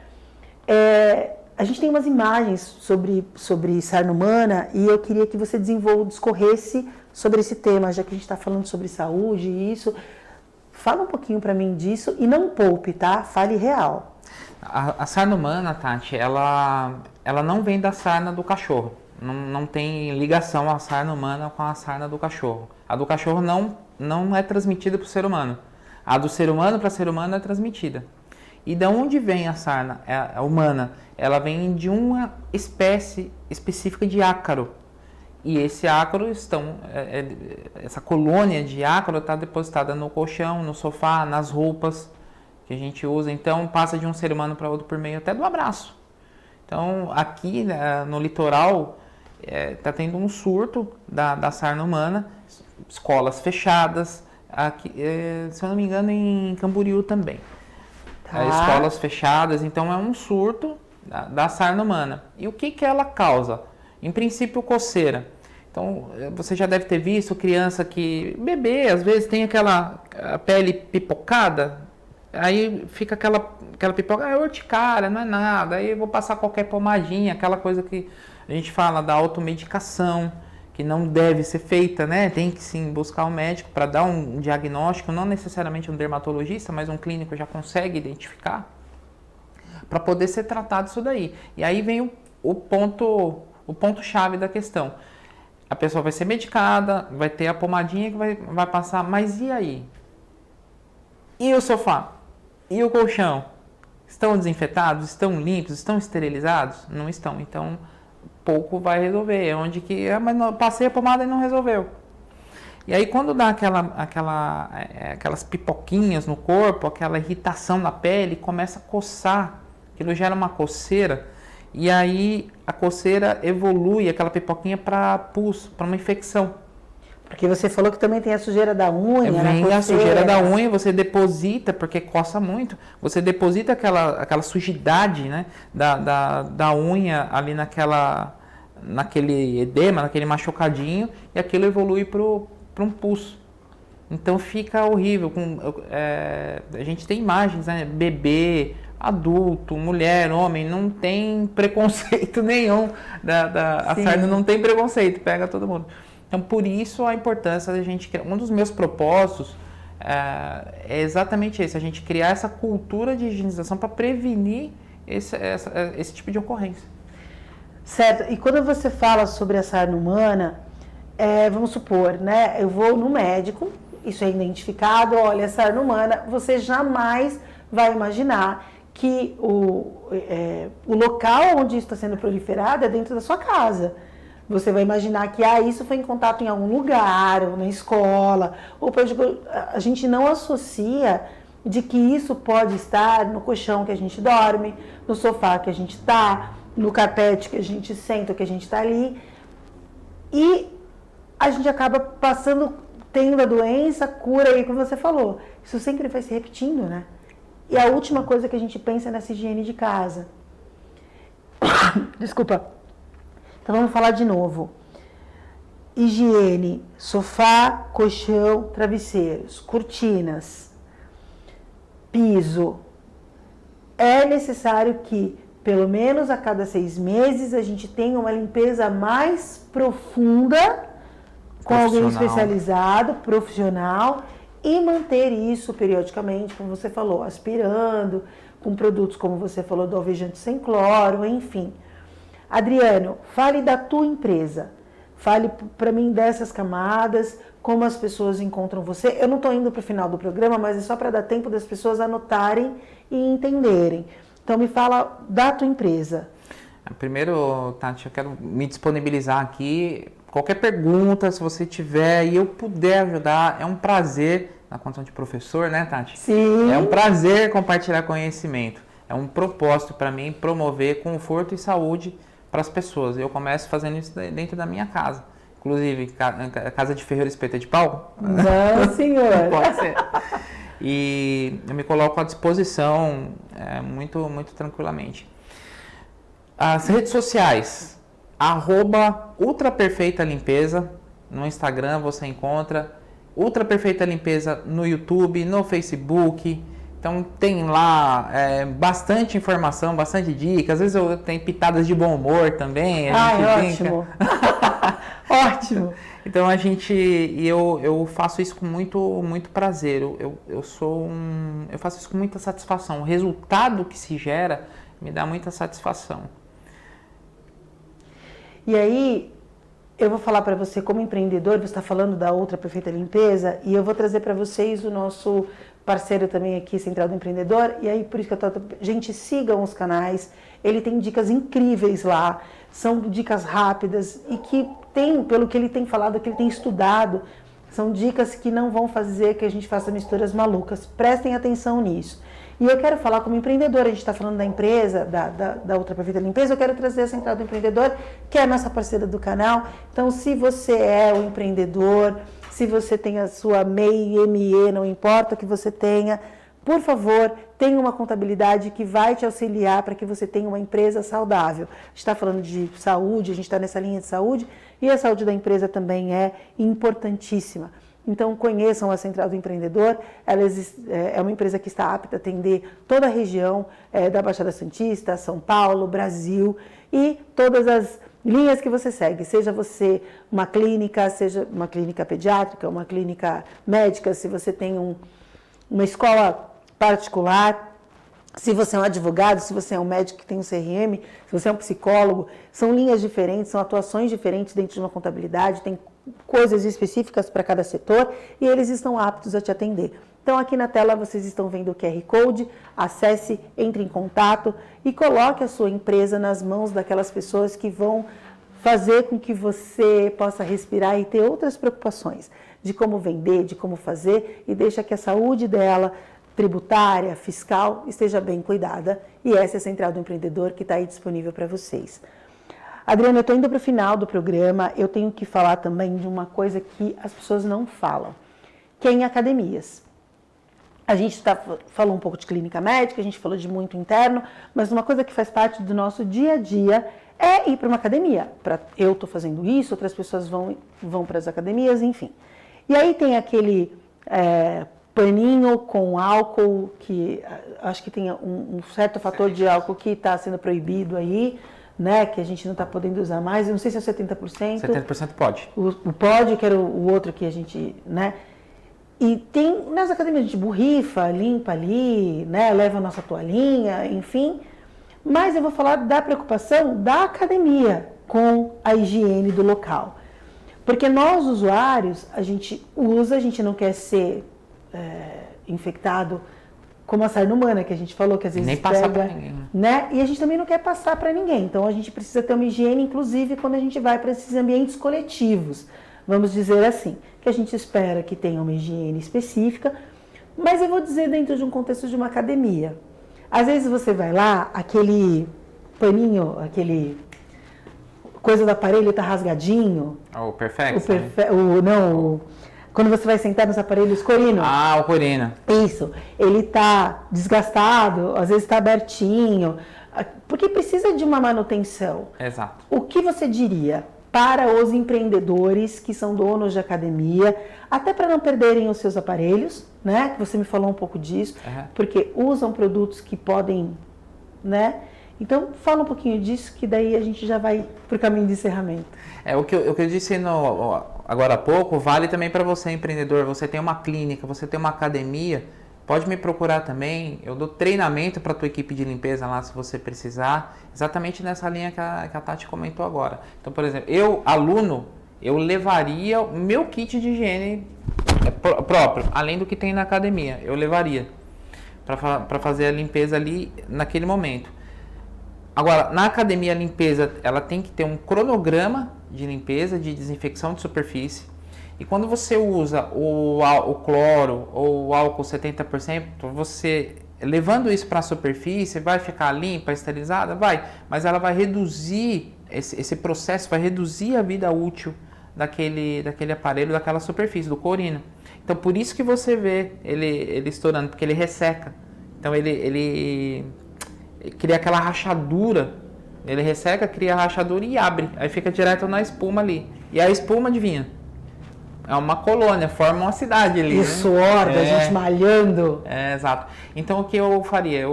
A gente tem umas imagens sobre sarna humana e eu queria que você discorresse sobre esse tema, já que a gente está falando sobre saúde e isso. Fala um pouquinho para mim disso e não poupe, tá? Fale real. A sarna humana, Tati, ela não vem da sarna do cachorro. Não tem ligação a sarna humana com a sarna do cachorro. A do cachorro não é transmitida para o ser humano. A do ser humano para ser humano é transmitida. E de onde vem a sarna humana? Ela vem de uma espécie específica de ácaro. E esse ácaro essa colônia de ácaro está depositada no colchão, no sofá, nas roupas que a gente usa. Então passa de um ser humano para outro por meio até do abraço. Então aqui no litoral está tendo um surto da sarna humana, escolas fechadas, aqui, se eu não me engano em Camboriú também. Tá. Escolas fechadas, então é um surto da sarna humana. E o que ela causa? Em princípio, coceira. Então, você já deve ter visto bebê, às vezes tem a pele pipocada, aí fica aquela pipoca, é urticária, não é nada, aí eu vou passar qualquer pomadinha, aquela coisa que a gente fala da automedicação, que não deve ser feita, né? Tem que sim buscar um médico para dar um diagnóstico, não necessariamente um dermatologista, mas um clínico já consegue identificar, para poder ser tratado isso daí. E aí vem o ponto-chave da questão. A pessoa vai ser medicada, vai ter a pomadinha que vai passar, mas e aí? E o sofá? E o colchão? Estão desinfetados? Estão limpos? Estão esterilizados? Não estão. Então, pouco vai resolver. É onde que... mas passei a pomada e não resolveu. E aí, quando dá aquelas pipoquinhas no corpo, aquela irritação na pele, começa a coçar. Aquilo gera uma coceira. E aí a coceira evolui, aquela pipoquinha, para pus, para uma infecção. Porque você falou que também tem a sujeira da unha. Vem a sujeira da unha, você deposita, porque coça muito, você deposita aquela sujidade, né, da unha ali naquele edema, naquele machucadinho, e aquilo evolui para um pus. Então fica horrível. A gente tem imagens, né, bebê, adulto, mulher, homem, não tem preconceito nenhum. A sarna não tem preconceito, pega todo mundo. Então, por isso a importância da gente criar. Um dos meus propósitos é exatamente esse, a gente criar essa cultura de higienização para prevenir esse tipo de ocorrência. Certo, e quando você fala sobre a sarna humana, vamos supor, né, eu vou no médico, isso é identificado, olha, a sarna humana, você jamais vai imaginar que o local onde isso está sendo proliferado é dentro da sua casa. Você vai imaginar que isso foi em contato em algum lugar, ou na escola, a gente não associa de que isso pode estar no colchão que a gente dorme, no sofá que a gente está, no carpete que a gente senta, que a gente está ali. E a gente acaba tendo a doença, cura aí, como você falou. Isso sempre vai se repetindo, né? E a última coisa que a gente pensa é nessa higiene de casa. Desculpa. Então vamos falar de novo. Higiene, sofá, colchão, travesseiros, cortinas, piso. É necessário que, pelo menos a cada 6 meses, a gente tenha uma limpeza mais profunda, com alguém especializado, profissional, e manter isso periodicamente, como você falou, aspirando, com produtos, como você falou, do alvejante sem cloro, enfim. Adriano, fale da tua empresa. Fale para mim dessas camadas, como as pessoas encontram você. Eu não estou indo para o final do programa, mas é só para dar tempo das pessoas anotarem e entenderem. Então, me fala da tua empresa. Primeiro, Tati, eu quero me disponibilizar aqui. Qualquer pergunta, se você tiver e eu puder ajudar, é um prazer, na condição de professor, né, Tati? Sim. É um prazer compartilhar conhecimento. É um propósito para mim promover conforto e saúde para as pessoas. Eu começo fazendo isso dentro da minha casa. Inclusive, casa de ferreiro espeta de pau? Não, senhor. Pode ser. E eu me coloco à disposição muito, muito tranquilamente. As redes sociais, @ultraperfeitalimpeza, no Instagram você encontra, Ultra Perfeita Limpeza no YouTube, no Facebook, Então tem lá bastante informação, bastante dica. Às vezes eu tenho pitadas de bom humor também. Ótimo! Ótimo! Então eu faço isso com muito prazer. Eu faço isso com muita satisfação. O resultado que se gera me dá muita satisfação. E aí, eu vou falar para você como empreendedor, você está falando da Ultra Perfeita Limpeza, e eu vou trazer para vocês o nosso parceiro também aqui, Central do Empreendedor, e aí por isso que eu tô... Gente, sigam os canais, ele tem dicas incríveis lá, são dicas rápidas e que tem, pelo que ele tem falado, que ele tem estudado, são dicas que não vão fazer que a gente faça misturas malucas. Prestem atenção nisso. E eu quero falar como empreendedor, a gente está falando da empresa, da Ultra Perfeita Limpeza, eu quero trazer a Central do Empreendedor, que é a nossa parceira do canal. Então, se você é um empreendedor, se você tem a sua MEI, ME, não importa o que você tenha, por favor, tenha uma contabilidade que vai te auxiliar para que você tenha uma empresa saudável. A gente está falando de saúde, a gente está nessa linha de saúde, e a saúde da empresa também é importantíssima. Então, conheçam a Central do Empreendedor, ela é uma empresa que está apta a atender toda a região da Baixada Santista, São Paulo, Brasil e todas as linhas que você segue, seja você uma clínica, seja uma clínica pediátrica, uma clínica médica, se você tem uma escola particular, se você é um advogado, se você é um médico que tem um CRM, se você é um psicólogo, são linhas diferentes, são atuações diferentes dentro de uma contabilidade, tem coisas específicas para cada setor e eles estão aptos a te atender. Então aqui na tela vocês estão vendo o QR Code, acesse, entre em contato e coloque a sua empresa nas mãos daquelas pessoas que vão fazer com que você possa respirar e ter outras preocupações de como vender, de como fazer e deixa que a saúde dela, tributária, fiscal, esteja bem cuidada. E essa é a Central do Empreendedor que está aí disponível para vocês. Adriana, eu estou indo para o final do programa, eu tenho que falar também de uma coisa que as pessoas não falam, que é em academias. A gente falou um pouco de clínica médica, a gente falou de muito interno, mas uma coisa que faz parte do nosso dia a dia é ir para uma academia. Eu estou fazendo isso, outras pessoas vão para as academias, enfim. E aí tem aquele paninho com álcool, que acho que tem um certo fator de álcool que está sendo proibido aí, né, que a gente não está podendo usar mais, eu não sei se é 70%. 70% pode. O pode, que era o outro que a gente, né, e tem, nas academias a gente borrifa, limpa ali, né, leva a nossa toalhinha, enfim, mas eu vou falar da preocupação da academia com a higiene do local. Porque nós, usuários, a gente usa, a gente não quer ser infectado como a sarna humana, que a gente falou, que às vezes nem passa para ninguém, né? E a gente também não quer passar para ninguém. Então, a gente precisa ter uma higiene, inclusive, quando a gente vai para esses ambientes coletivos. Vamos dizer assim, que a gente espera que tenha uma higiene específica, mas eu vou dizer dentro de um contexto de uma academia. Às vezes você vai lá, aquele paninho, aquele coisa do aparelho está rasgadinho. O Perfex? Quando você vai sentar nos aparelhos Corino. Ah, o Corino. Isso. Ele está desgastado, às vezes está abertinho, porque precisa de uma manutenção. Exato. O que você diria para os empreendedores que são donos de academia, até para não perderem os seus aparelhos, né? Você me falou um pouco disso, porque usam produtos que podem, né? Então, fala um pouquinho disso, que daí a gente já vai para o caminho de encerramento. O que eu disse agora há pouco, vale também para você, empreendedor. Você tem uma clínica, você tem uma academia, pode me procurar também. Eu dou treinamento para a tua equipe de limpeza lá, se você precisar. Exatamente nessa linha que a Tati comentou agora. Então, por exemplo, eu levaria o meu kit de higiene próprio, além do que tem na academia. Eu levaria para fazer a limpeza ali naquele momento. Agora, na academia, a limpeza, ela tem que ter um cronograma de limpeza, de desinfecção de superfície. E quando você usa o cloro ou o álcool 70%, você, levando isso para a superfície, vai ficar limpa, esterilizada? Vai. Mas ela vai reduzir, esse processo vai reduzir a vida útil daquele aparelho, daquela superfície, do corino. Então, por isso que você vê ele estourando, porque ele resseca. Então, ele cria aquela rachadura, ele resseca, cria a rachadura e abre, aí fica direto na espuma ali. E a espuma, adivinha? é uma colônia, forma uma cidade ali. E o suor da gente malhando. Exato. Então, o que eu faria?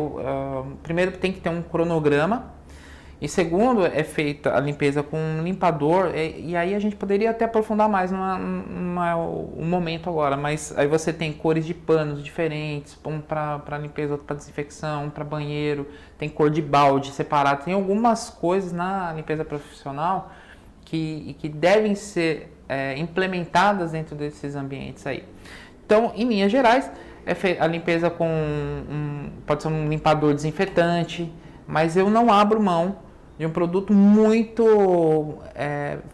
Primeiro, tem que ter um cronograma. E segundo, é feita a limpeza com um limpador. E aí a gente poderia até aprofundar mais, não é o momento agora. Mas aí você tem cores de panos diferentes. Um para limpeza, outro para desinfecção, um para banheiro. Tem cor de balde separado. Tem algumas coisas na limpeza profissional que devem ser implementadas dentro desses ambientes aí. Então, em linhas gerais, a limpeza com pode ser um limpador desinfetante, mas eu não abro mão de um produto muito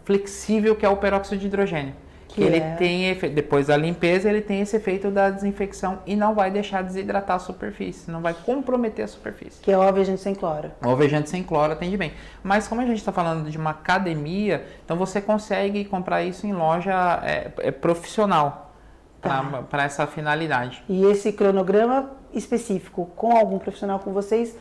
flexível, que é o peróxido de hidrogênio. Ele tem, depois da limpeza, ele tem esse efeito da desinfecção e não vai deixar desidratar a superfície, não vai comprometer a superfície. Que é o alvejante sem cloro. O alvejante sem cloro atende bem. Mas como a gente está falando de uma academia, então você consegue comprar isso em loja profissional para essa finalidade. E esse cronograma específico com algum profissional com vocês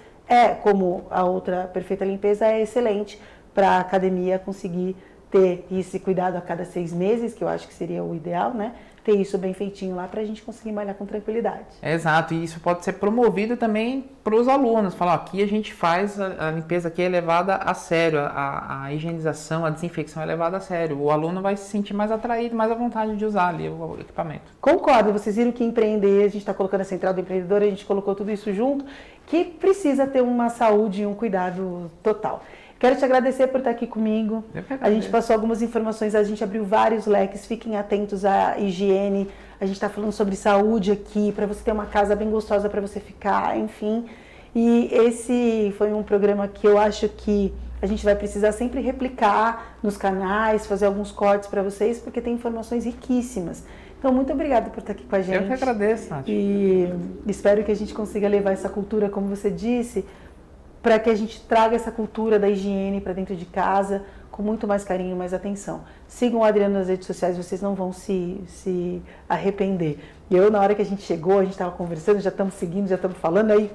como a outra Perfeita Limpeza, é excelente para a academia conseguir ter esse cuidado a cada 6 meses, que eu acho que seria o ideal, né? Ter isso bem feitinho lá para a gente conseguir malhar com tranquilidade. Exato, e isso pode ser promovido também para os alunos. Falar, aqui a gente faz a limpeza aqui é levada a sério, a higienização, a desinfecção é levada a sério. O aluno vai se sentir mais atraído, mais à vontade de usar ali o equipamento. Concordo, vocês viram que empreender, a gente está colocando a Central do Empreendedor, a gente colocou tudo isso junto, que precisa ter uma saúde e um cuidado total. Quero te agradecer por estar aqui comigo. A gente passou algumas informações, a gente abriu vários leques, fiquem atentos à higiene. A gente está falando sobre saúde aqui, para você ter uma casa bem gostosa para você ficar, enfim. E esse foi um programa que eu acho que a gente vai precisar sempre replicar nos canais, fazer alguns cortes para vocês, porque tem informações riquíssimas. Então, muito obrigada por estar aqui com a gente. Eu que agradeço, Nath. E espero que a gente consiga levar essa cultura, como você disse, para que a gente traga essa cultura da higiene para dentro de casa com muito mais carinho e mais atenção. Sigam o Adriano nas redes sociais, vocês não vão se arrepender. Eu, na hora que a gente chegou, a gente estava conversando, já estamos seguindo, já estamos falando aí.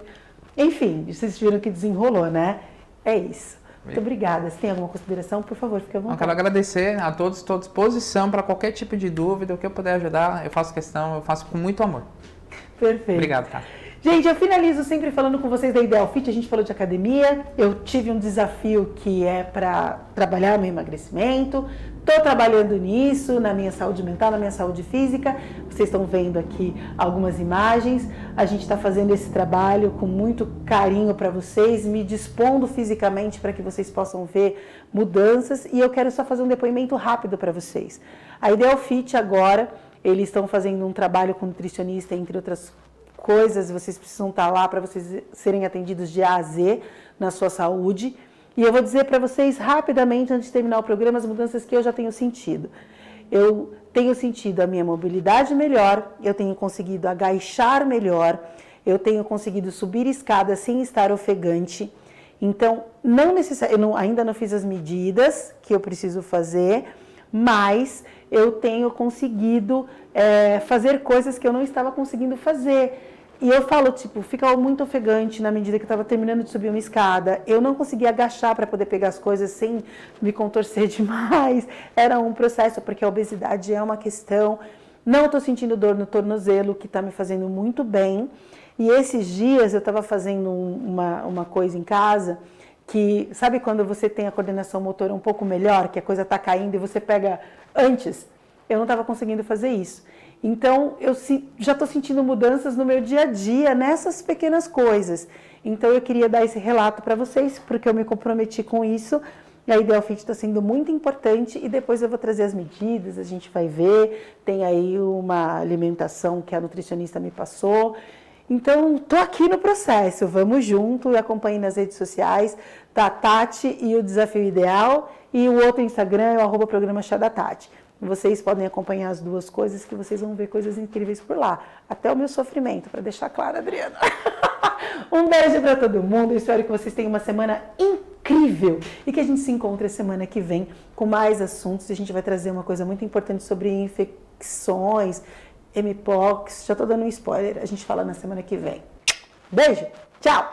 Enfim, vocês viram que desenrolou, né? É isso. Muito obrigada. Se tem alguma consideração, por favor, fique à vontade. Eu quero agradecer a todos, estou à disposição para qualquer tipo de dúvida, o que eu puder ajudar, eu faço questão, eu faço com muito amor. Perfeito. Obrigado, tá? Gente, eu finalizo sempre falando com vocês da Ideal Fit. A gente falou de academia, eu tive um desafio que é para trabalhar meu emagrecimento. Estou trabalhando nisso, na minha saúde mental, na minha saúde física. Vocês estão vendo aqui algumas imagens. A gente está fazendo esse trabalho com muito carinho para vocês, me dispondo fisicamente para que vocês possam ver mudanças. E eu quero só fazer um depoimento rápido para vocês. A Ideal Fit agora, eles estão fazendo um trabalho com nutricionista, entre outras coisas, vocês precisam estar lá para vocês serem atendidos de A a Z na sua saúde. E eu vou dizer para vocês rapidamente, antes de terminar o programa, as mudanças que eu já tenho sentido. Eu tenho sentido a minha mobilidade melhor, eu tenho conseguido agachar melhor, eu tenho conseguido subir escada sem estar ofegante. Então, ainda não fiz as medidas que eu preciso fazer, mas eu tenho conseguido fazer coisas que eu não estava conseguindo fazer. E eu falo, fica muito ofegante na medida que eu estava terminando de subir uma escada. Eu não conseguia agachar para poder pegar as coisas sem me contorcer demais. Era um processo, porque a obesidade é uma questão. Não estou sentindo dor no tornozelo, que está me fazendo muito bem. E esses dias eu estava fazendo uma coisa em casa que, sabe quando você tem a coordenação motora um pouco melhor, que a coisa está caindo e você pega antes? Eu não estava conseguindo fazer isso. Então, eu já estou sentindo mudanças no meu dia a dia, nessas pequenas coisas. Então, eu queria dar esse relato para vocês, porque eu me comprometi com isso. A Ideal Fit está sendo muito importante e depois eu vou trazer as medidas, a gente vai ver. Tem aí uma alimentação que a nutricionista me passou. Então, estou aqui no processo, vamos junto e acompanhe nas redes sociais, tá? Tati e o Desafio Ideal, e o outro Instagram é o @programa Chá da Tati. Vocês podem acompanhar as duas coisas, que vocês vão ver coisas incríveis por lá. Até o meu sofrimento, para deixar claro, Adriana. Um beijo para todo mundo, eu espero que vocês tenham uma semana incrível e que a gente se encontre a semana que vem com mais assuntos. A gente vai trazer uma coisa muito importante sobre infecções, Mpox, já estou dando um spoiler, a gente fala na semana que vem. Beijo, tchau!